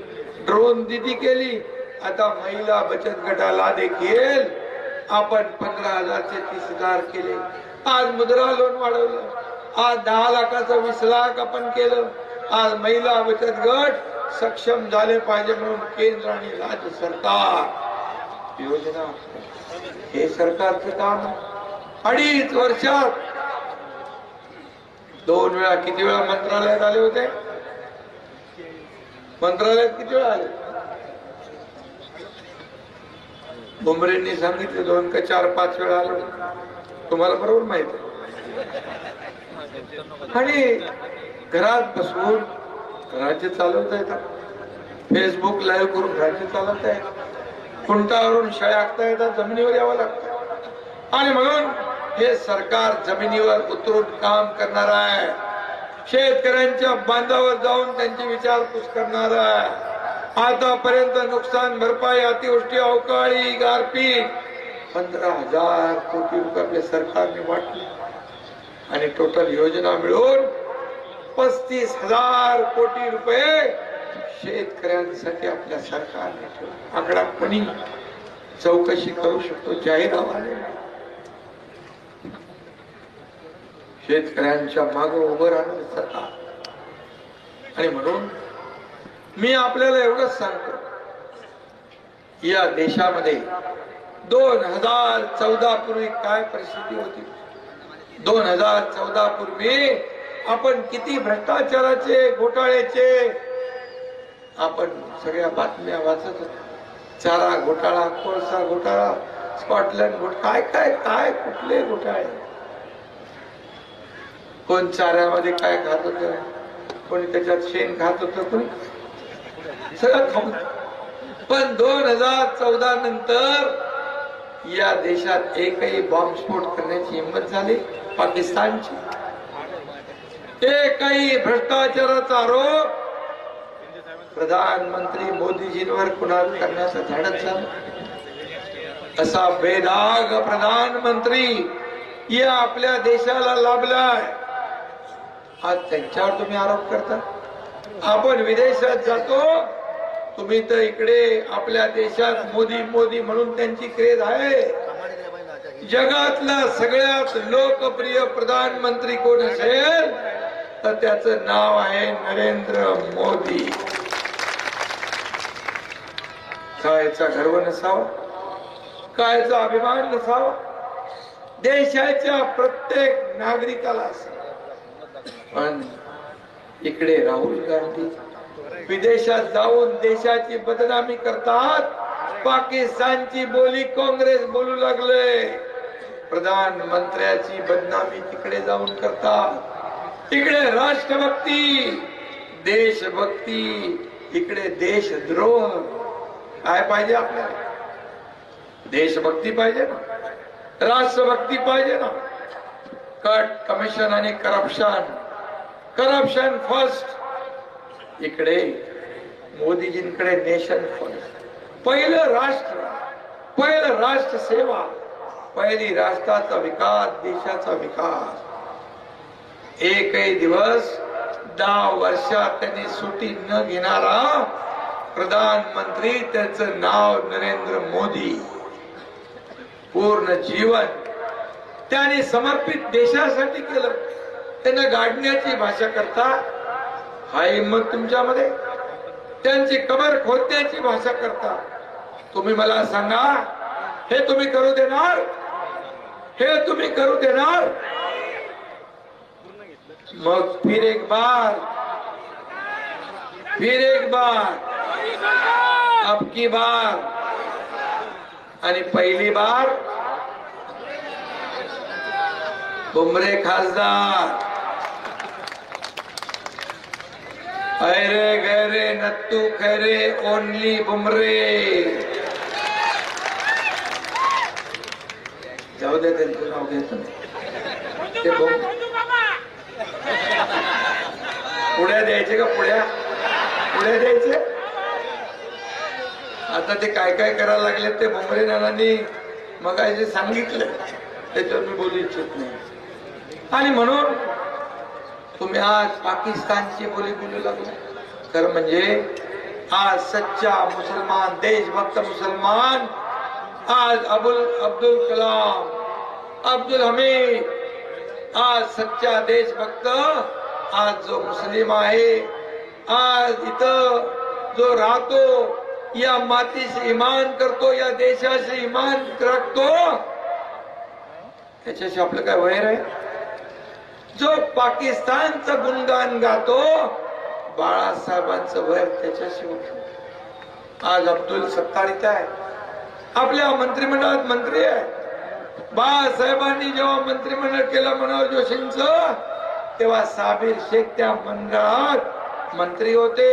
ड्रोन दिदी केली. आता महिला बचत गटाला देखील आपण 15,000 चे 30,000 केले. आज मुद्रा लोन वाढवलं. आज 10 लाखाचं 20 लाख आपण केलं. आज महिला बचत गट सक्षम झाले पाहिजे म्हणून केंद्र आणि राज्य सरकार योजना, हे सरकारचं काम. 2.5 वर्षात 2 वेळा, किती वेळा मंत्रालयात आले होते? मंत्रालयात किती वेळा आले? बुमरेंनी सांगितले 2 का 4-5 वेळा आलो. तुम्हाला बरोबर माहित आहे. आणि घरात बसून राज्य चालवता येतात, फेसबुक लाईव्ह करून राज्य चालवता येतात, खुंटावरून शाळा आखता येतात, जमिनीवर यावं लागतं. आणि म्हणून हे सरकार जमिनीवर उतरून काम करणार आहे. शेतकऱ्यांच्या बांधावर जाऊन त्यांची विचारपूस करणार आहे. आतापर्यंत नुकसान भरपाई, अतिवृष्टी, अवकाळी, गारपीट 15,000 कोटी रुपये आपल्या सरकारने वाटले. आणि टोटल योजना मिळून 35,000 कोटी रुपये शेतकऱ्यांसाठी आपल्या सरकारने ठेवले. आकडा कोणी चौकशी करू शकतो, जाहीर आवाज. शेतकऱ्यांच्या मागे उभं राहणं सरकार. आणि म्हणून मी आपल्याला एवढंच सांगतो, या देशामध्ये 2014 पूर्वी काय परिस्थिती होती? 2014 पूर्वी आपण किती भ्रष्टाचाराचे, घोटाळ्याचे आपण सगळ्या बातम्या वाचत होतो. चारा घोटाळा, कोळसा घोटाळा, स्कॉटलंड घोटाळा, काय काय काय कुठले घोटाळे. कोण चाऱ्यामध्ये काय खात होतं, कोणी त्याच्यात शेण खात होतं, कोणी सगळं खाऊन. पण 2014 नंतर या देशात एकही बॉम्बस्फोट करण्याची हिंमत झाली पाकिस्तानची. एकही भ्रष्टाचाराचा आरोप प्रधानमंत्री मोदीजींवर कुणा करण्याचं धाडस झालं. असा बेदाग प्रधानमंत्री या आपल्या देशाला लाभलाय. आज त्यांच्यावर तुम्ही आरोप करता. आपण विदेशात जातो, तुम्ही तर इकडे आपल्या देशात मोदी मोदी म्हणून त्यांची क्रेज आहे. जगातला सगळ्यात लोकप्रिय प्रधानमंत्री कोण असेल तर त्याचं नाव आहे नरेंद्र मोदी. कायचा गर्व नसावा, कायचा अभिमान नसावा, देशाच्या प्रत्येक नागरिकाला असावा. पण इकडे राहुल गांधी विदेशात जाऊन देशाची बदनामी करतात. पाकिस्तानची बोली काँग्रेस बोलू लागले. प्रधानमंत्र्याची बदनामी तिकडे जाऊन करतात. इकडे राष्ट्रभक्ती, देशभक्ती, इकडे देशद्रोह. काय पाहिजे आपल्याला? देशभक्ती पाहिजे ना, राष्ट्रभक्ती पाहिजे ना. कट कमिशन आणि करप्शन, करप्शन फर्स्ट. इकडे मोदीजींकडे नेशन फर्स्ट. पहिलं राष्ट्र, पहिलं राष्ट्र सेवा, पहिली राष्ट्राचा विकास, देशाचा विकास. एकही दिवस 10 वर्षात त्यांनी सुट्टी न घेणारा प्रधानमंत्री, त्याचं नाव नरेंद्र मोदी. पूर्ण जीवन त्याने समर्पित देशासाठी केलं. त्यांना गाडण्याची भाषा करता, हा हिंमत तुमच्यामध्ये? त्यांची कबर खोदण्याची भाषा करता. तुम्ही मला सांगा, हे तुम्ही करू देणार? हे तुम्ही करू देणार? मग फिर एक बार, अब की बार आणि पहिली बार बुमरे खासदार. ऐरे गैरे नत्तू खैरे, ओनली बुमरे. जाऊ दे, त्यांचं नाव घेतो. ते पुढ्या द्यायचे का? पुढ्या द्यायचे. आता ते काय काय करायला लागले ते बुमरे नानांनी मग जे सांगितलं त्याच्यावर मी बोलू इच्छित नाही. आणि म्हणून तुम्ही आज पाकिस्तानची बोली बोलू लागला. खरं म्हणजे आज सच्चा मुसलमान, देशभक्त मुसलमान, आज अब्दुल कलाम, अब्दुल हमीद, आज सच्चा देशभक्त, आज जो मुस्लिम आहे, आज इथं जो राहतो, या मातीशी इमान करतो, या देशाशी इमान राखतो, त्याच्याशी आपलं काय वैर आहे? जो पाकिस्तानचं गुणगान गातो, बाळासाहेबांचं वैर त्याच्याशी होत. आज अब्दुल सत्तार इथं आहे, आपल्या मंत्रिमंडळात मंत्री आहे. बाळासाहेबांनी जेव्हा मंत्रिमंडळ केलं मनोहर जोशींचं, तेव्हा साबिर शेख त्या मंडळात मंत्री होते.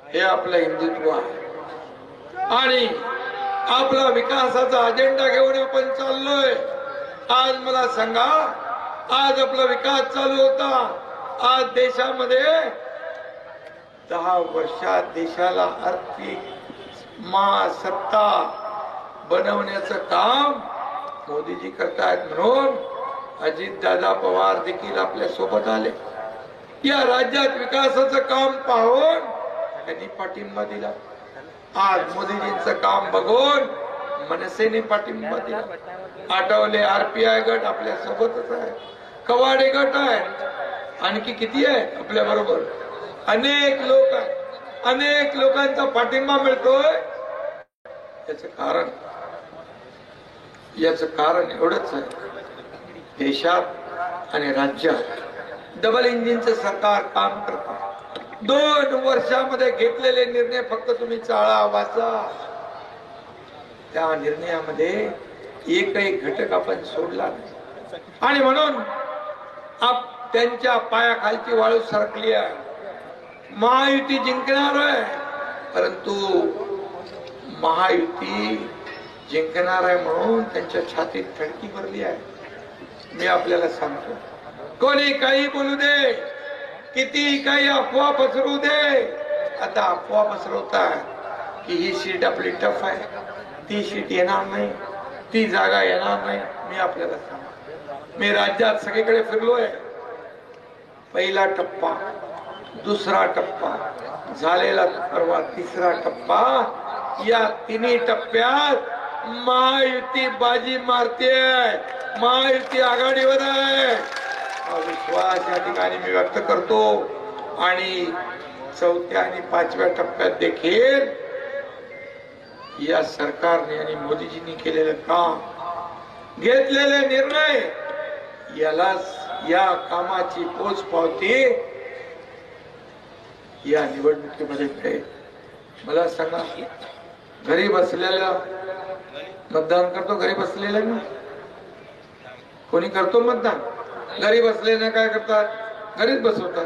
हे आपलं हिंदुत्व आहे. आणि आपला विकासाचा अजेंडा घेऊन आपण चाललोय. आज मला सांगा, आज आपला विकास चालू होता. आज देशामध्ये 10 वर्षात देशाला आर्थिक महासत्ता बनवण्याचं काम मोदीजी करतायत. म्हणून अजितदादा पवार देखील आपल्या सोबत आले. या राज्यात विकासाचं काम पाहून त्यांनी पाठिंबा दिला. आज मोदीजींचं काम बघून मनसेने पाठिंबा दिला. आठवले RPI गट आपल्या सोबतच आहे, कवाडे गट आहे, आणखी किती आहे आपल्या बरोबर, अनेक लोक आहेत. अनेक लोकांचा पाठिंबा मिळतोय. याच कारण एवढंच आहे, देशात आणि राज्यात डबल इंजिनचं सरकार काम करतं. 2 वर्षामध्ये घेतलेले निर्णय फक्त तुम्ही चाळा वाचा. त्या निर्णयामध्ये एकही घटक आपण सोडला नाही. आणि म्हणून त्यांच्या पायाखालची वाळू सरकली आहे. महायुती जिंकणार आहे, परंतु महायुती जिंकणार आहे म्हणून त्यांच्या छातीत थडकी भरली आहे. मी आपल्याला सांगतो, कोणी काही बोलू दे, किती काही अफवा पसरू दे. आता अफवा पसरवतात की ही सीट आपली टफ आहे, ती सीट येणार नाही, ती जागा येणार नाही. मी आपल्याला सांग, मी राज्यात सगळीकडे फिरलोय. पहिला टप्पा, दुसरा टप्पा झालेला, परवा तिसरा टप्पा. या तिन्ही टप्प्यात महायुती बाजी मारते, महायुती आघाडीवर आहे हा विश्वास या ठिकाणी मी व्यक्त करतो. आणि चौथ्या आणि पाचव्या टप्प्यात देखील या सरकारने आणि मोदीजींनी केलेलं काम, घेतलेले निर्णय, यालाच या कामाची पोचपावती या निवडणुकीमध्ये मिळेल. मला सांगा, घरी बसलेला मतदान करतो, घरी बसलेला ना कोणी करतो मतदान? घरी बसलेलं काय करतात? घरीच बसवतात.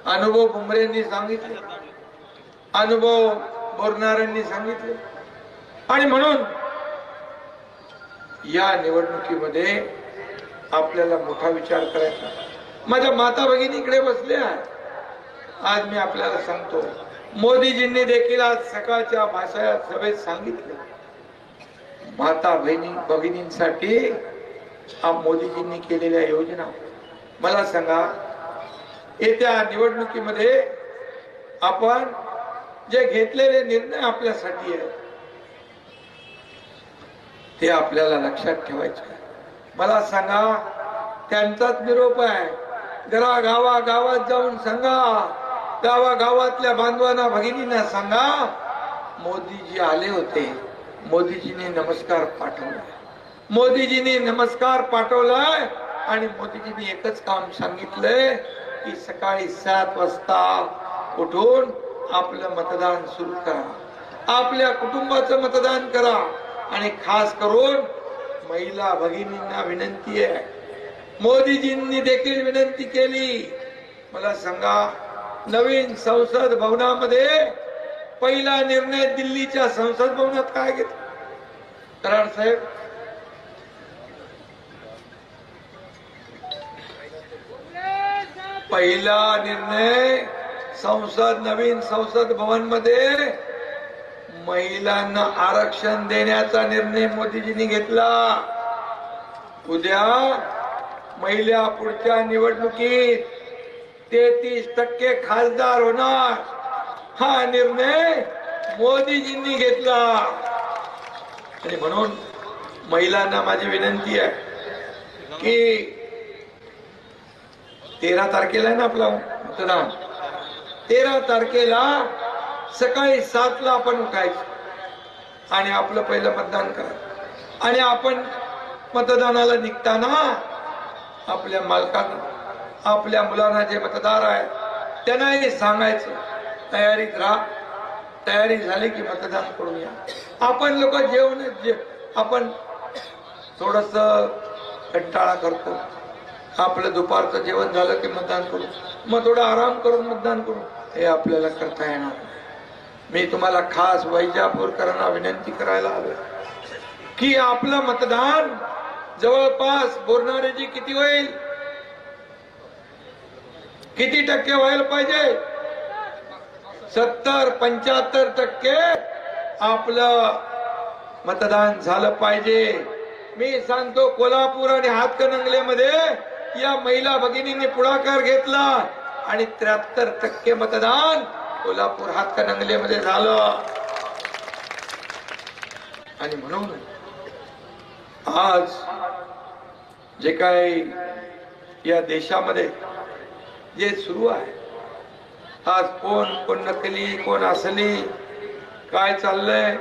अनुभव बुमरेंनी सांगितले, अनुभव बोरणाऱ्यांनी सांगितले. आणि म्हणून या निवडणुकीमध्ये आपल्याला मोठा विचार करायचा. माझ्या माता भगिनी इकडे बसल्या. आज मी आपल्याला सांगतो, मोदीजींनी देखील आज सकाळच्या भाषा सभेत सांगितलं, माता भगिनींसाठी मोदीजींनी केलेल्या योजना. मला सांगा, येत्या निवडणुकीमध्ये आपण जे घेतलेले निर्णय आपल्यासाठी आहे ते आपल्याला लक्षात ठेवायचे. मला सांगा, त्यांचाच निरोप आहे. जरा गावागावात जाऊन सांगा, गावागावातल्या बांधवांना भगिनींना सांगा, मोदीजी आले होते, मोदीजीने नमस्कार पाठवला, मोदीजीने नमस्कार पाठवलाय. आणि मोदीजींनी एकच काम सांगितलंय की सकाळी 7 वाजता उठून आपलं मतदान सुरू करा, आपल्या कुटुंबाचं मतदान करा. आणि खास करून महिला भगिनींना विनंती आहे, मोदीजींनी देखील विनंती केली. मला सांगा, नवीन संसद भवनामध्ये पहिला निर्णय दिल्लीच्या संसद भवनात काय घेतला? कराड साहेब, पहिला निर्णय नवीन संसद भवन मध्ये महिलांना आरक्षण देण्याचा निर्णय मोदीजींनी घेतला. उद्या महिला पुढच्या निवडणुकीत 33% खासदार होणार, हा निर्णय मोदीजींनी घेतला. आणि म्हणून महिलांना माझी विनंती आहे की 13 तारखेला आहे ना आपला मतदान, 13 तारखेला सकाळी 7 ला आपण उठायचं आणि आपलं पहिलं मतदान करायचं. आणि आपण मतदानाला निघताना आपल्या मालकांना, आपल्या मुलांना, जे मतदार आहेत त्यांनाही सांगायचं, तयारीत राहा, तयारी झाली की मतदान करूया. आपण लोक आपण थोडस कंटाळा करतो, आपलं दुपारचं जेवण झालं की मतदान करू, मग थोडा आराम करून मतदान करू, हे आपल्याला करता येणार. मी तुम्हाला खास वैजापूरकरांना विनंती करायला हवी की आपलं मतदान जवळपास बोलणारेजी किती होईल, किती टक्के व्हायला पाहिजे? 70-75% आपलं मतदान झालं पाहिजे. मी सांगतो, कोल्हापूर आणि हातकणंगलेमध्ये या महिला भगिनींनी पुढाकार घेतला आणि 73% मतदान कोल्हापूर हातकणंगलेमध्ये झालं. आणि म्हणून आज जे काही या देशामध्ये जे सुरू आहे, आज कोण नकली, कोण असली, काय चाललंय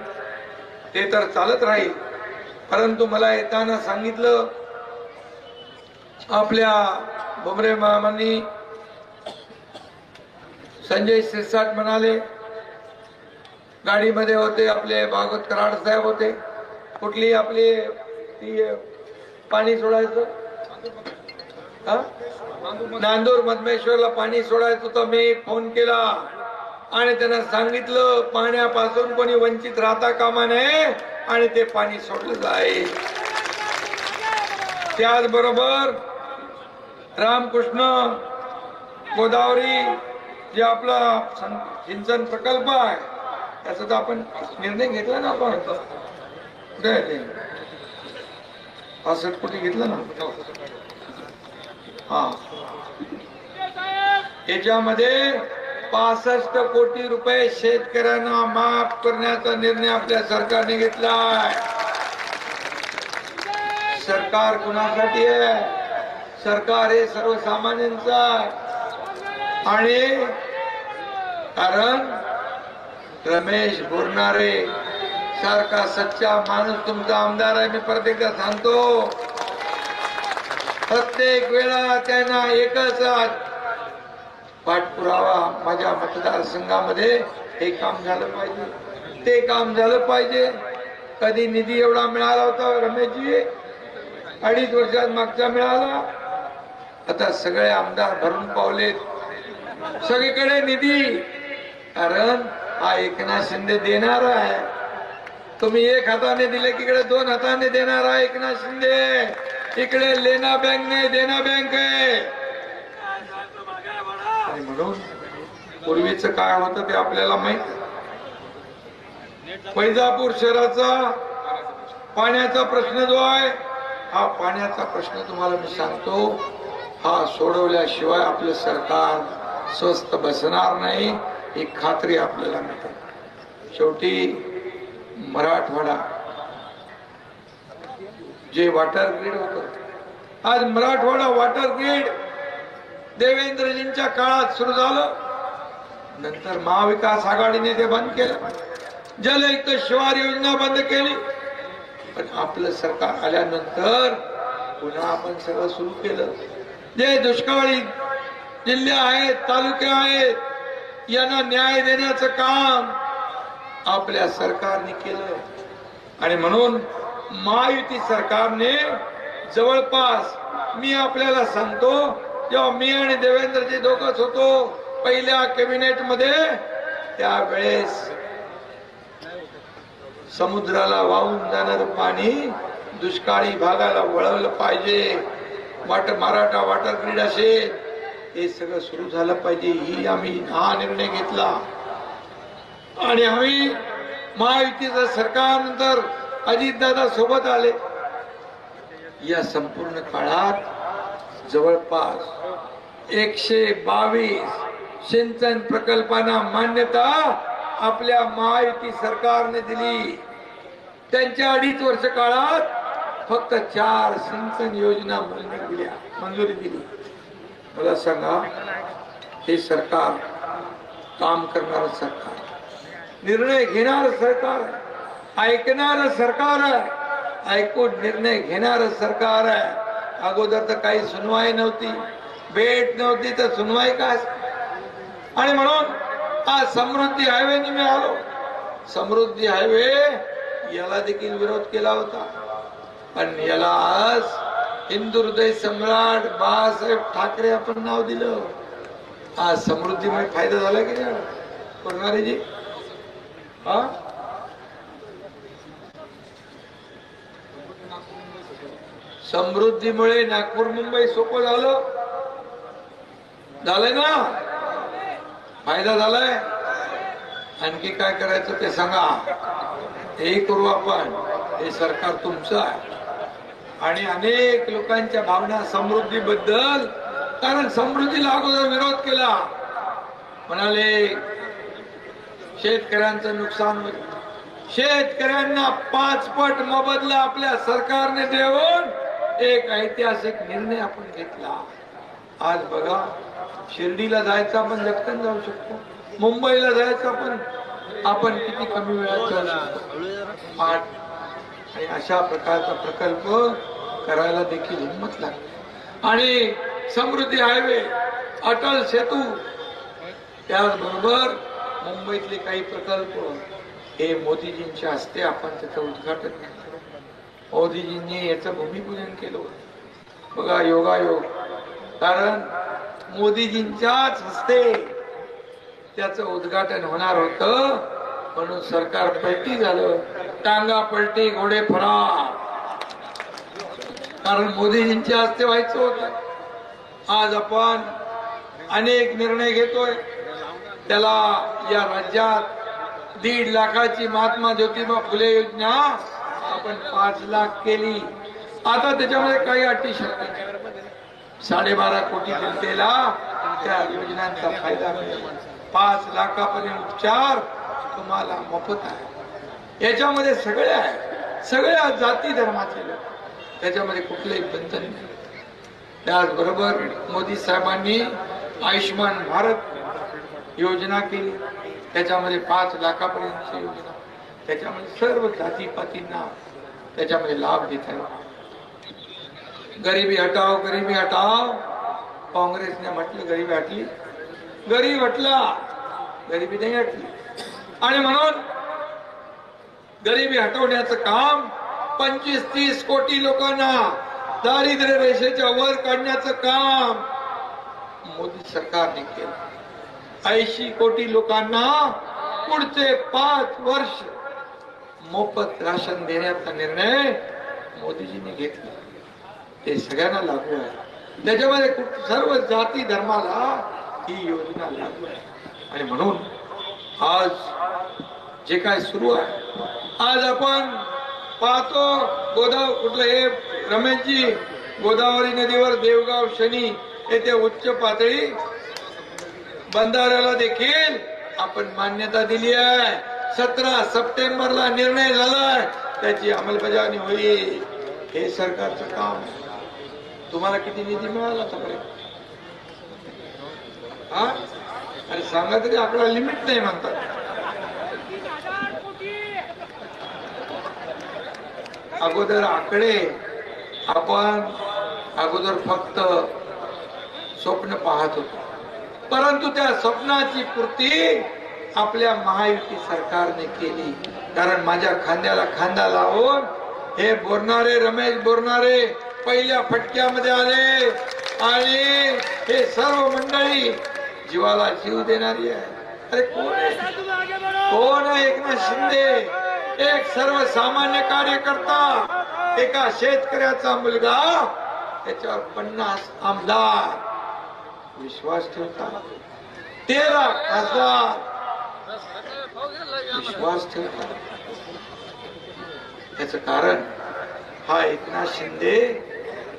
ते तर चालत राहील. परंतु मला येताना सांगितलं, आपल्या भुमरे मामांनी, संजय शिरसाट म्हणाले, गाडीमध्ये होते आपले भागवत कराड साहेब होते, कुठली आपली ती पाणी सोडायचं, नांदूर मधमेश्वरला पाणी सोडायचं, तर मी फोन केला आणि त्यांना सांगितलं, पाण्यापासून कोणी वंचित राहता कामा नये आणि ते पाणी सोडलं जाईल. त्याचबरोबर रामकृष्ण गोदावरी जे आपला सिंचन प्रकल्प आहे त्याचा तर आपण निर्णय घेतला ना. आपण कुठे आहे ते 65 कोटी घेतलं ना. हा, याच्यामध्ये 65 कोटी रुपये शेतकऱ्यांना माफ करण्याचा निर्णय आपल्या सरकारने घेतला आहे. सरकार कुणासाठी आहे? सरकार हे सर्वसामान्यांचं आहे. आणि कारण रमेश बोरणारे सारखा सच्चा माणूस तुमचा आमदार आहे. मी परत एकदा सांगतो, प्रत्येक वेळा त्यांना एकच पाठपुरावा, माझ्या मतदारसंघामध्ये हे काम झालं पाहिजे, ते काम झालं पाहिजे. कधी निधी एवढा मिळाला होता रमेशजी? 2.5 वर्षात मागचा मिळाला. आता सगळे आमदार भरून पावलेत, सगळीकडे निधी. कारण हा एकनाथ शिंदे देणार आहे. तुम्ही एक हाताने दिले की इकडे 2 हाताने देणार आहे एकनाथ शिंदे. इकडे लेना बँक नाही, देना बँक आहे. आणि म्हणून पूर्वीचं काय होतं ते आपल्याला माहित. वैजापूर शहराचा पाण्याचा प्रश्न जो आहे, हा पाण्याचा प्रश्न तुम्हाला मी सांगतो, हा सोडवल्याशिवाय आपलं सरकार स्वस्त बसणार नाही, ही खात्री आपल्याला मिळते. शेवटी मराठवाडा जे वॉटर ग्रीड होतं, आज मराठवाडा वॉटर ग्रीड देवेंद्रजींच्या काळात सुरू झालं. नंतर महाविकास आघाडीने ते बंद केलं. जलयुक्त शिवार योजना बंद केली. पण आपलं सरकार आल्यानंतर पुन्हा आपण सगळं सुरू केलं. जे दुष्काळी जिल्हे आहेत, तालुके आहेत, यांना न्याय देण्याचं काम आपल्या सरकारने केलं. आणि म्हणून महायुती सरकारने जवळपास, मी आपल्याला सांगतो, जेव्हा मी आणि देवेंद्रजी दोघंच होतो पहिल्या कॅबिनेट मध्ये, त्यावेळेस समुद्राला वाहून जाणारं पाणी दुष्काळी भागाला वळवलं पाहिजे. मराठा वॉटर ग्रीड असेल, हे सगळं सुरू झालं पाहिजे, ही आम्ही हा निर्णय घेतला. आणि आम्ही महायुतीचं सरकार नंतर अजितदादा सोबत आले. या संपूर्ण काळात जवळपास 122 सिंचन प्रकल्पांना मान्यता आपल्या महायुती सरकारने दिली. त्यांच्या 2.5 वर्ष काळात फक्त 4 सिंचन योजना मंजुरी दिली. मला सांगा, हे सरकार काम करणारं सरकार, निर्णय घेणारं सरकार आहे, ऐकणारं सरकार आहे, ऐकून निर्णय घेणारं सरकार आहे. अगोदर तर काही सुनवाई नव्हती, भेट नव्हती, तर सुनवाई काय? आणि म्हणून आज समृद्धी हायवेने मी आलो. समृद्धी हायवे याला देखील विरोध केला होता, पण याला आज हिंदू हृदय सम्राट बाळासाहेब ठाकरे आपण नाव दिलं. आज समृद्धीमुळे फायदा झाला की नाही करणारेजी? हा, समृद्धीमुळे नागपूर मुंबई सोपं झालंय ना, फायदा झालाय. आणखी काय करायचं ते सांगा, हे करू आपण. हे सरकार तुमचं आहे. आणि अनेक लोकांच्या भावना समृद्धीबद्दल, कारण समृद्धीला अगोदर विरोध केला, म्हणाले शेतकऱ्यांचं नुकसान होईल, शेतकऱ्यांना 5 पट मोबदला आपल्या सरकारने देऊन एक ऐतिहासिक निर्णय आपण घेतला. आज बघा, शिर्डीला जायचं आपण झटकन जाऊ शकतो, मुंबईला जायचं आपण किती कमी वेळात जाऊ शकतो. आणि अशा प्रकारचा प्रकल्प करायला देखील हिंमत लागते. आणि समृद्धी हायवे, अटल सेतू, त्याचबरोबर मुंबईतले काही प्रकल्प, हे मोदीजींच्या हस्ते आपण त्याचं उद्घाटन केलं. मोदीजींनी याचं भूमिपूजन केलं होतं. बघा, योगायोग, कारण मोदीजींच्याच हस्ते त्याचं उद्घाटन होणार होतं, म्हणून सरकार पलटी झालं. टांगा पलटी, घोडे फरार, कारण मोदीजींच्या हस्ते व्हायचं होतं. आज आपण अनेक निर्णय घेतोय. त्याला या राज्यात 1.5 लाखाची महात्मा ज्योतिबा फुले योजना आपण 5 लाख केली. आता त्याच्यामध्ये काही अटी शर्ती नाही. 12.5 कोटी जनतेला त्या योजनांचा फायदा मिळेल. 5 लाखापर्यंत उपचार तुम्हाला मोफत आहे. याच्यामध्ये सगळे आहे, सगळ्या जाती धर्माचे लोक, त्याच्यामध्ये कुठलेही बंधन नाही. त्याचबरोबर मोदी साहेबांनी आयुष्यमान भारत योजना केली. त्याच्यामध्ये 5 लाखापर्यंतची योजना, त्याच्यामध्ये सर्व जातीपातींना त्याच्यामध्ये लाभ देत आहे. गरीबी हटाओ, गरीबी हटाओ. काँग्रेसने म्हटलं गरीबी हटली, गरीब हटला, गरीबी नाही हटली. आणि म्हणून गरीबी हटवण्याचं काम 25-30 कोटी लोकांना दारिद्र्य रेषेच्या वर काढण्याचं काम मोदी सरकारने केलं. 80 कोटी लोकांना पुढचे 5 वर्ष मोफत राशन देण्याचा निर्णय मोदीजींनी घेतला. ते सगळ्यांना लागू आहे. त्याच्यामध्ये सर्व जाती धर्माला ही योजना लागू आहे. आणि म्हणून आज जे काय सुरू आहे, आज आपण पाहतो कुठलं हे रमेशजी, गोदावरी नदीवर देवगाव शनी येथे उच्च पातळी बंधाऱ्याला देखील आपण मान्यता दिली आहे. 17 सप्टेंबरला निर्णय झालाय, त्याची अंमलबजावणी होईल. हे सरकारचं काम आहे. तुम्हाला किती निधी मिळाला आतापर्यंत? हा, आणि सांगा तरी आकडा लिमिट नाही म्हणतात. अगोदर आकडे आपण अगोदर फक्त स्वप्न पाहत होतो, परंतु त्या स्वप्नाची पूर्ती आपल्या महायुती सरकारने केली. कारण माझ्या खांद्याला खांदा लावून हे बोलणारे रमेश बोलणारे पहिल्या फटक्यामध्ये आले आणि हे सर्व मंडळी जीवाला जीव देणारी आहे. अरे कोण आहे? कोण आहे? एकनाथ शिंदे, एक सर्वसामान्य कार्यकर्ता, एका शेतकऱ्याचा मुलगा, त्याच्यावर 50 आमदार विश्वास ठेवतात, 13 खासदार विश्वास ठेवतात. याचं कारण हा एकनाथ शिंदे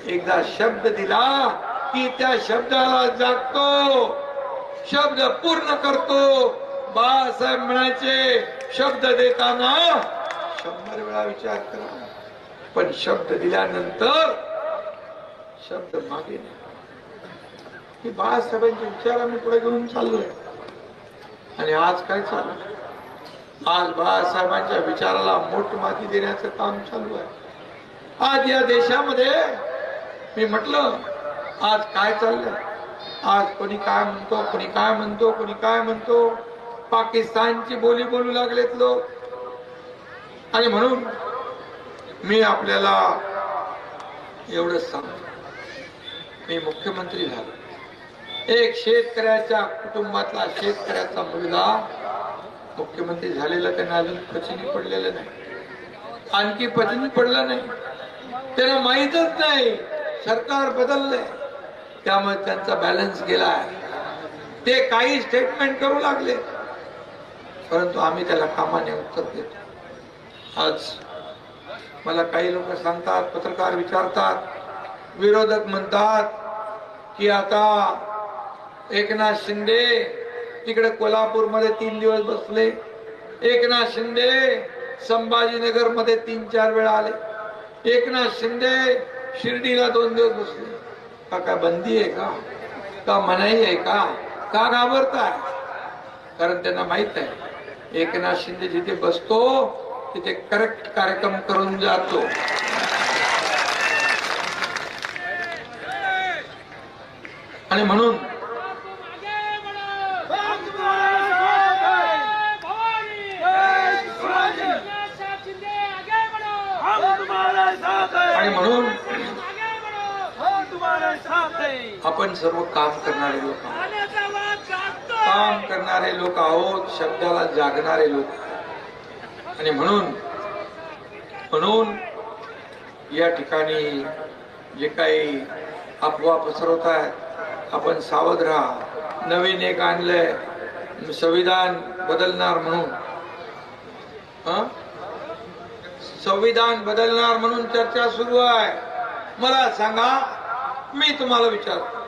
एकदा शब्द दिला की त्या शब्दाला जागतो, शब्द पूर्ण करतो. बाळासाहेब म्हणायचे, शब्द देताना 100 वेळा विचार करा, पण शब्द दिल्यानंतर शब्द मागे नाही. ही बाळासाहेबांचे विचार आम्ही पुढे घेऊन चाललोय. आणि आज काय चालू? आज बाळासाहेबांच्या विचाराला मोठ माती देण्याचं काम चालू आहे. आज या देशामध्ये मी म्हटलं आज काय चाललंय, आज कोणी काय म्हणतो, कोणी काय म्हणतो, कोणी काय म्हणतो. पाकिस्तानची बोली बोलू लागलेत लोक. आणि म्हणून मी आपल्याला एवढंच सांगतो, मी मुख्यमंत्री झालो, एक शेतकऱ्याच्या कुटुंबातला शेतकऱ्याचा मुलगा मुख्यमंत्री झालेला, त्यांना अजून पचनी पडलेलं नाही, आणखी पचनी पडलं नाही. त्यांना माहीतच नाही सरकार बदललंय, त्यामुळे त्यांचा बॅलन्स गेलाय. ते काही स्टेटमेंट करू लागले, परंतु आम्ही त्याला कामाने उत्तर देतो. आज मला काही लोक सांगतात, पत्रकार विचारतात, विरोधक म्हणतात की आता एकनाथ शिंदे तिकडे कोल्हापूरमध्ये 3 दिवस बसले, एकनाथ शिंदे संभाजीनगर मध्ये 3-4 वेळा आले, एकनाथ शिंदे शिर्डीला 2 दिवस बसले. काय बंदी आहे का मनाई आहे का घाबरताय? कारण त्यांना माहित आहे एकनाथ शिंदे जिथे बसतो तिथे करेक्ट कार्यक्रम करून जातो. आणि म्हणून आपण सर्व काम करणारे लोक आहोत, शब्दाला जागणारे लोक. आणि म्हणून या ठिकाणी जे काही अफवा पसरवत आहेत, आपण सावध राहा. नवीन एक आणलंय संविधान बदलणार म्हणून. संविधान बदलणार म्हणून चर्चा सुरू आहे. मला सांगा, मी तुम्हाला विचारतो,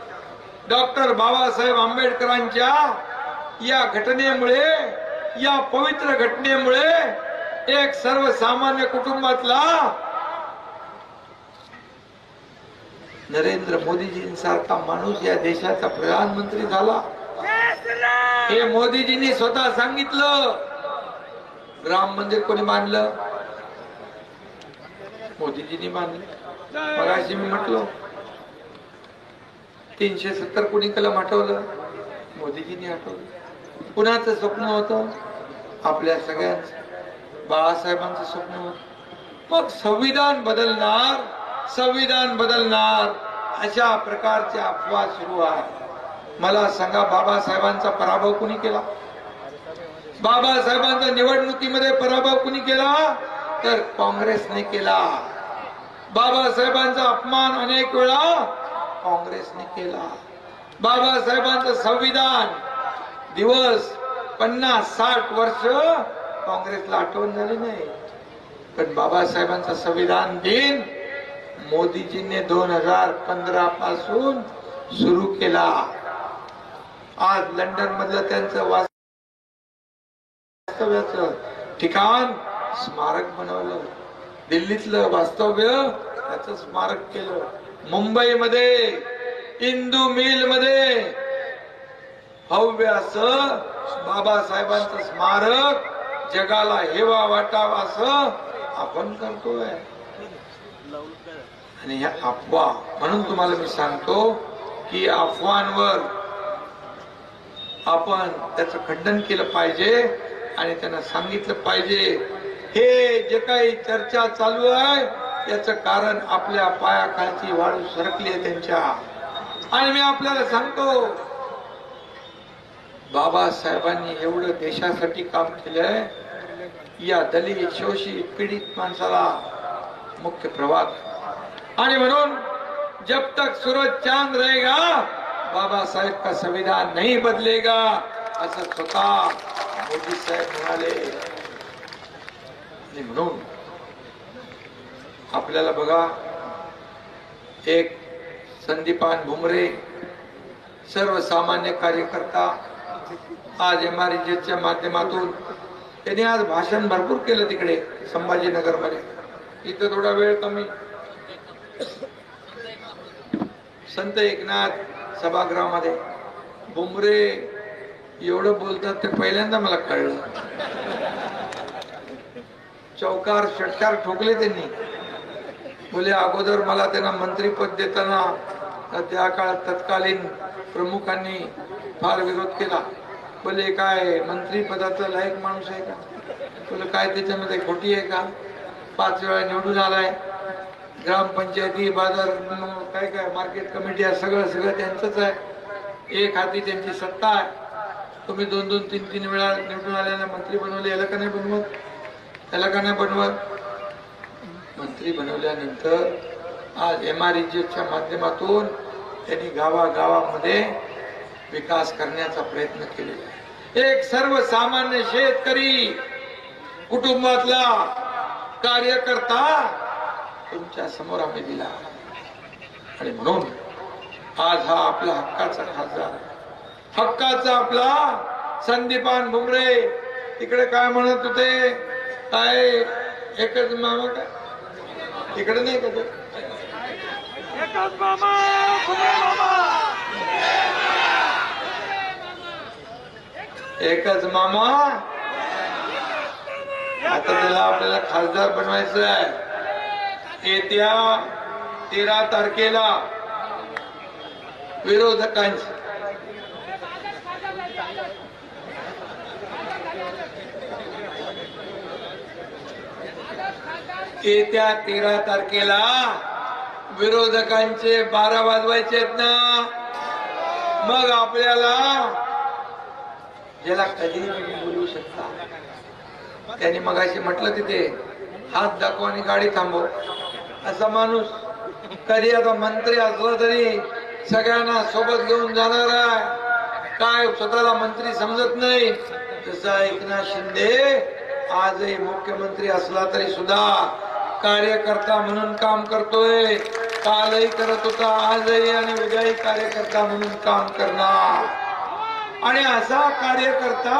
डॉक्टर बाबासाहेब आंबेडकरांच्या या घटनेमुळे, या पवित्र घटनेमुळे एक सर्वसामान्य कुटुंबातला नरेंद्र मोदीजींसारखा माणूस या देशाचा प्रधानमंत्री झाला. हे मोदीजींनी स्वतः सांगितलं. राम मंदिर कोणी बांधलं? मोदीजींनी बांधलं. मगाशी मी म्हटलं 370 कोणी कलम हटवलं? मोदीजींनी हटवलं. कुणाचं स्वप्न होतं? आपल्या सगळ्यांचं, बाळासाहेबांचं स्वप्न होतं. मग संविधान बदलणार, संविधान बदलणार अशा प्रकारच्या अफवा सुरू आहे. मला सांगा, बाबासाहेबांचा पराभव कुणी केला? बाबासाहेबांचा निवडणुकीमध्ये पराभव कुणी केला? तर काँग्रेसने केला. बाबासाहेबांचा अपमान अनेक वेळा काँग्रेसने केला. बाबासाहेबांचं संविधान दिवस 50-60 वर्ष काँग्रेसला आठवण झाली नाही. पण बाबासाहेबांचा संविधान दिन मोदीजींनी 2015 पासून सुरू केला. आज लंडन मधलं त्यांचं वास्तव्याचं ठिकाण स्मारक बनवलं. दिल्लीतलं वास्तव्य त्याचं स्मारक केलं. मुंबईमध्ये इंदू मिल मध्ये भव्य असं बाबासाहेबांचं स्मारक जगाला हेवा वाटावा असं आपण करतोय. आणि ह्या अफवा, म्हणून तुम्हाला मी सांगतो की अफवांवर आपण त्याचं खंडन केलं पाहिजे आणि त्यांना सांगितलं पाहिजे हे जे काही चर्चा चालू आहे याचं कारण आपल्या पायाखालची वाळू सरकली आहे त्यांच्या. आणि मी आपल्याला सांगतो, बाबासाहेबांनी एवढं देशासाठी काम केलंय. या दलित, शोषित, पीडित माणसाला मुख्य प्रवाह. आणि म्हणून जब तक सूरज चांद रहेगा बाबा साहेब का संविधान नहीं बदलेगा असं स्वतः मोदी साहेब म्हणाले. आणि म्हणून आपल्याला बघा, एक संदीपान भुमरे सर्वसामान्य कार्यकर्ता आज MRJच्या माध्यमातून त्यांनी आज भाषण भरपूर केलं तिकडे संभाजीनगर मध्ये. इथं थोडा वेळ कमी. संत एकनाथ सभागृहामध्ये भुमरे एवढं बोलतात ते पहिल्यांदा मला कळलं. चौकार षटकार ठोकले त्यांनी. बोले अगोदर मला त्यांना मंत्रीपद देताना त्या काळात तत्कालीन प्रमुखांनी फार विरोध केला. बोले काय मंत्री पदाचा लायक माणूस आहे का? बोले काय त्याच्यामध्ये खोटी आहे का? 5 वेळा निवडून आलाय. ग्रामपंचायती, बाजार, काय काय मार्केट कमिटी सगळं त्यांचंच आहे. एक हाती त्यांची सत्ता आहे. तुम्ही 2-2, 3-3 वेळा निवडून आल्याने मंत्री बनवले. याला का नाही बनवत? त्याला का नाही बनवत? मंत्री बनवल्यानंतर आज MRJच्या माध्यमातून त्यांनी गावागावामध्ये विकास करण्याचा प्रयत्न केलेला आहे. एक सर्वसामान्य शेतकरी कुटुंबातला कार्यकर्ता तुमच्या समोर आम्ही दिला. आणि म्हणून आज हा आपला हक्काचा खासदार, हक्काचा आपला संदीपान भुमरे तिकडे काय म्हणत होते? काय एकच मामा? काय तिकडे नाही का? एकच मामा, एकच मामा. आता त्याला आपल्याला खासदार बनवायचं आहे. येत्या 13 तारखेला विरोधकांची येत्या 13 तारखेला विरोधकांचे 12 वाजवायचे आहेत ना. मग आपल्याला ज्याला कधी बोलू शकता त्यांनी मगाशी म्हटलं तिथे हात दाखव आणि गाडी थांबव असा माणूस कधी आता मंत्री असला तरी सगळ्यांना सोबत घेऊन जाणार आहे. काय स्वतःला मंत्री समजत नाही, तसा एकनाथ शिंदे आजही मुख्यमंत्री असला तरी सुद्धा कार्यकर्ता म्हणून काम करतोय. कालही करत होता, आजही आणि उद्याही कार्यकर्ता म्हणून काम करणार. आणि असा कार्यकर्ता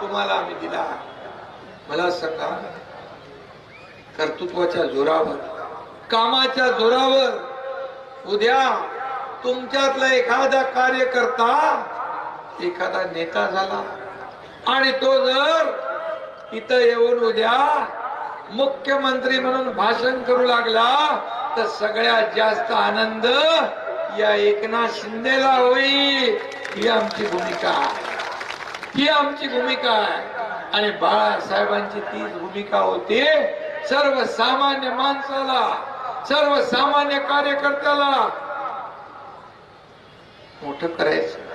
तुम्हाला आम्ही दिला. मला सांगा, कर्तृत्वाच्या जोरावर, कामाच्या जोरावर उद्या तुमच्यातला एखादा कार्यकर्ता एखादा नेता झाला आणि तो जर इथं येऊन उद्या मुख्यमंत्री म्हणून भाषण करू लागला तर सगळ्यात जास्त आनंद या एकनाथ शिंदेला होईल. ही आमची भूमिका आहे, ही आमची भूमिका आहे. आणि बाळासाहेबांची तीच भूमिका होती. सर्वसामान्य माणसाला, सर्वसामान्य कार्यकर्त्याला मोठं करायचं.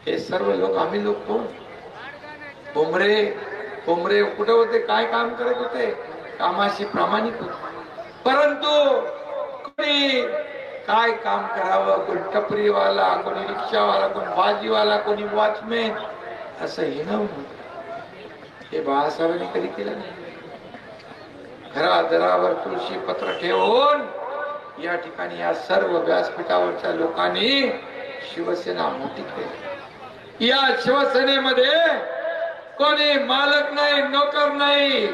हे सर्व लोक, आम्ही लोक कोण? भुमरे कुठे होते? काय काम करत होते? कामाशी प्रामाणिक होते. परंतु कोणी काय काम करावं, कोणी टपरीवाला, कोणी रिक्षावाला, कोणी भाजीवाला, कोणी वॉचमॅन, असं हे नव्हतं. हे बाळासाहेबांनी कधी केलं नाही. घरादारावर तुळशी पत्र ठेवून या ठिकाणी या सर्व व्यासपीठावरच्या लोकांनी शिवसेना मोठी केली. या शिवसेनेमध्ये कोणी मालक नाही, नोकर नाही.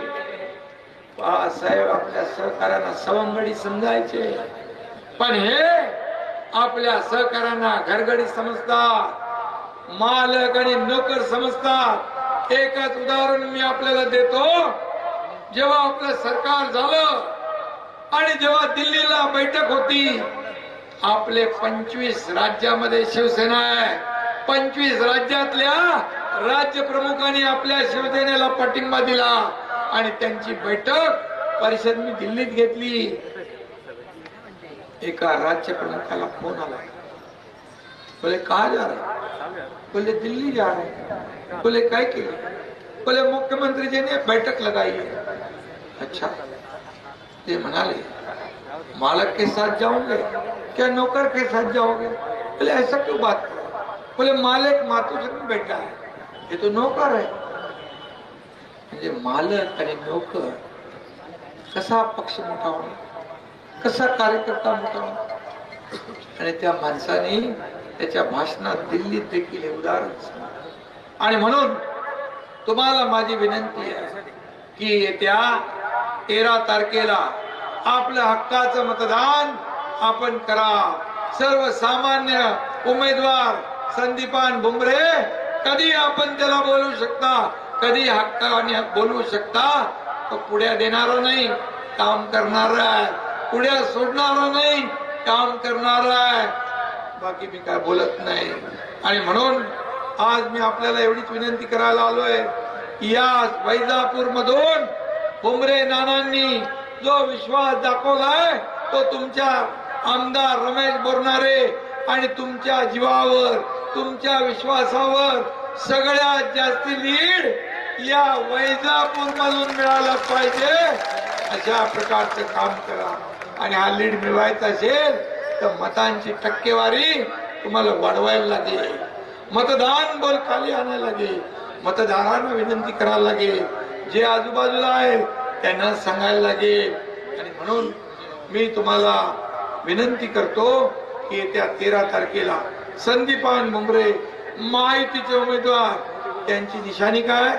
बाळासाहेब आपल्या सहकार्यांना सवंगडी समजायचे, पण हे आपल्या सहकार्यांना घरगडी समजतात, मालक आणि नोकर समजतात. एकच उदाहरण मी आपल्याला देतो. जेव्हा आपलं सरकार झालं आणि जेव्हा दिल्लीला बैठक होती, आपले 25 राज्यामध्ये शिवसेना आहे. 25 राज्यातल्या राज्य प्रमुखांनी आपल्या शिवसेनेला पाठिंबा दिला आणि त्यांची बैठक परिषद मी दिल्लीत घेतली. एका राज्य प्रमुखाला फोन आला. बोले कहा जा रहे? बोले दिल्ली जा रहे. बोले काय केले? बोले मुख्यमंत्री जी ने बैठक लगाई है. अच्छा. ये म्हणाले मालक के साथ जाओगे क्या नौकर के साथ जाओगे? बोले ऐसा क्यों बात कर? बोले मालिक मातोश्री में बैठा है, ये तो नौकर है. म्हणजे मालक आणि नौकर कसा पक्ष मोठा होणार, कसा कार्यकर्ता मोठा होणार. आणि त्या माणसाने त्याच्या भाषणात दिल्लीत देखील हे उदाहरण. आणि म्हणून तुम्हाला माझी विनंती आहे की येत्या 13 तारखेला आपल्या हक्काचं मतदान आपण करा. सर्वसामान्य उमेदवार संदीपान भुमरे, कधी आपण त्याला बोलू शकता, कधी हक्काने बोलू शकता. तो पुढ्या देणारा नाही, काम करणारा आहे. पुढ्या सोडणारा नाही, काम करणारा आहे. बाकी मी काय बोलत नाही. आणि म्हणून आज मी आपल्याला एवढीच विनंती करायला आलोय. या वैजापूर मधून भुमरे नानांनी जो विश्वास दाखवलाय तो तुमच्या आमदार रमेश बोरनारे आणि तुमच्या जीवावर, तुमच्या विश्वासावर सगळ्यात जास्ती लीड या वैजापूर मधून मिळाला पाहिजे. अशा प्रकारचं काम करा. आणि हा लीड मिळवायचा असेल तर मतांची टक्केवारी तुम्हाला वाढवायला लागेल. मतदान बल खाली आणायला लागेल. मतदारांना विनंती करायला लागेल. जे आजूबाजूला आहे त्यांना सांगायला लागेल. आणि म्हणून मी तुम्हाला विनंती करतो की येत्या 13 तारखेला संदीपान भुमरे महायुतीचे उमेदवार, त्यांची निशाणी काय?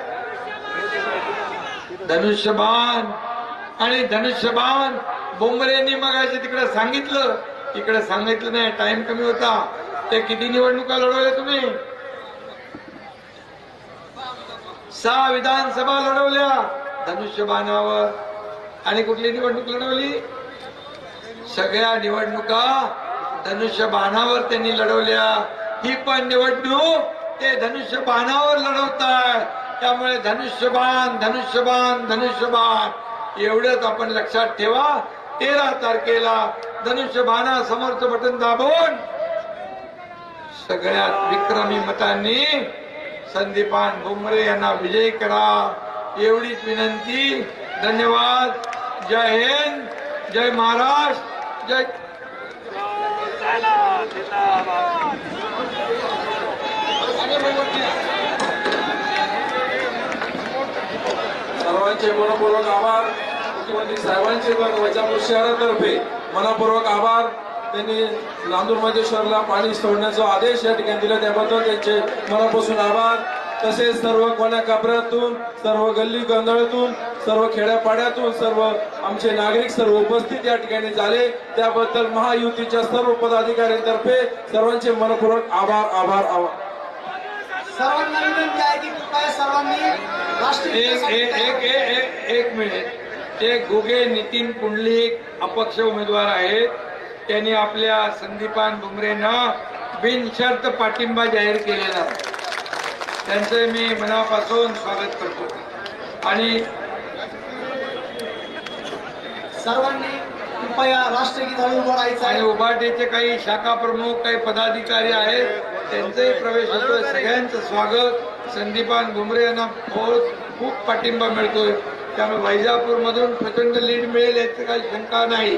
धनुष्यबाण. आणि धनुष्यबाण भुमरेंनी मगाशी तिकडे सांगितलं, इकडे सांगितलं नाही, टाइम कमी होता. ते किती निवडणुका लढवल्या तुम्ही? 6 विधानसभा लढवल्या धनुष्यबाणावर. आणि कुठली निवडणूक लढवली? सगळ्या निवडणुका धनुष्यबाणावर त्यांनी लढवल्या. ही पण निवडणूक ते धनुष्यबाणावर लढवताय. त्यामुळे धनुष्यबाण धनुष्यबाण धनुष्यबाण एवढंच आपण लक्षात ठेवा. 13 तारखेला धनुष्यबाणा समोरचं बटन दाबून सगळ्यात विक्रमी मतांनी संदीपान भुमरे यांना विजयी करा. एवढीच विनंती. धन्यवाद. जय हिंद, जय महाराष्ट्र, जय
सर्वांचे मनपूर्वक आभार. मुख्यमंत्री साहेबांचे पण वैजापूर शहरातर्फे मनपूर्वक आभार. त्यांनी नांदूर महेश्वरला पाणी सोडण्याचा आदेश या ठिकाणी दिला त्याबद्दल त्यांचे मनापासून आभार. तसेच सर्व कोण्या कापऱ्यातून, सर्व गल्ली गंधळातून, सर्व खेड्यापाड्यातून सर्व आमचे नागरिक सर्व उपस्थित या ठिकाणी झाले त्याबद्दल महायुतीच्या सर्व पदाधिकाऱ्यांतर्फे सर्वांचे मनपूर्वक आभार आभार आभार.
सर्वांना विनंती आहे की कृपया सर्वांनी राष्ट्रीय
एक मिनिट. एक घुगे नितीन पुंडलिक अपक्ष उमेदवार आहेत. त्यांनी आपल्या संदीपान भुमरेंना बिनशर्त पाठिंबा जाहीर केलेला आहे. त्यांचे मी मनापासून स्वागत करतो. आणि
सर्वांनी कृपया राष्ट्रगीतावर उभं राहायचं
आणि
आहे.
उभाटीचे काही शाखा प्रमुख, काही पदाधिकारी आहेत, त्यांचेही प्रवेश होतोय. सगळ्यांचं स्वागत. संदीपान भुमरे यांना खूप पाठिंबा मिळतोय. त्यामुळे वैजापूर मधून प्रचंड लीड मिळेल याची काही शंका नाही.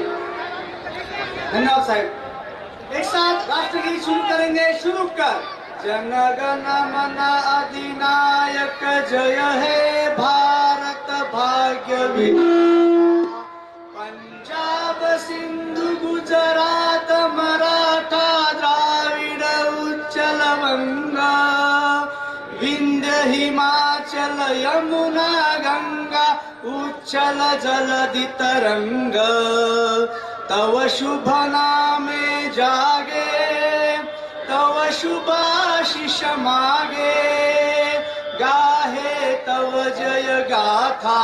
धन्यवाद साहेब. एक साथ राष्ट्रगीत शुरू करेंगे. शुरू कर. जनगण मन अधिनायक जय हे भारत भाग्य विधाता. पंजाब सिंधु गुजरात मराठा द्राविड उच्चल वंगा. विंध्य हिमाचल यमुना गंगा उच्चल जलधि तरंग. तव शुभ नामे जागे, तव शुभ आशीष मागे. गाहे तव जय गाथा.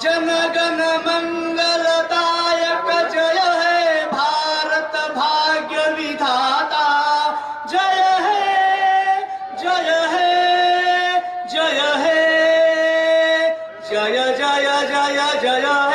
जनगण मंगलदायक जय हे भारत भाग्य विधाता. जय हे जय हे जय हे जय जय जय जय.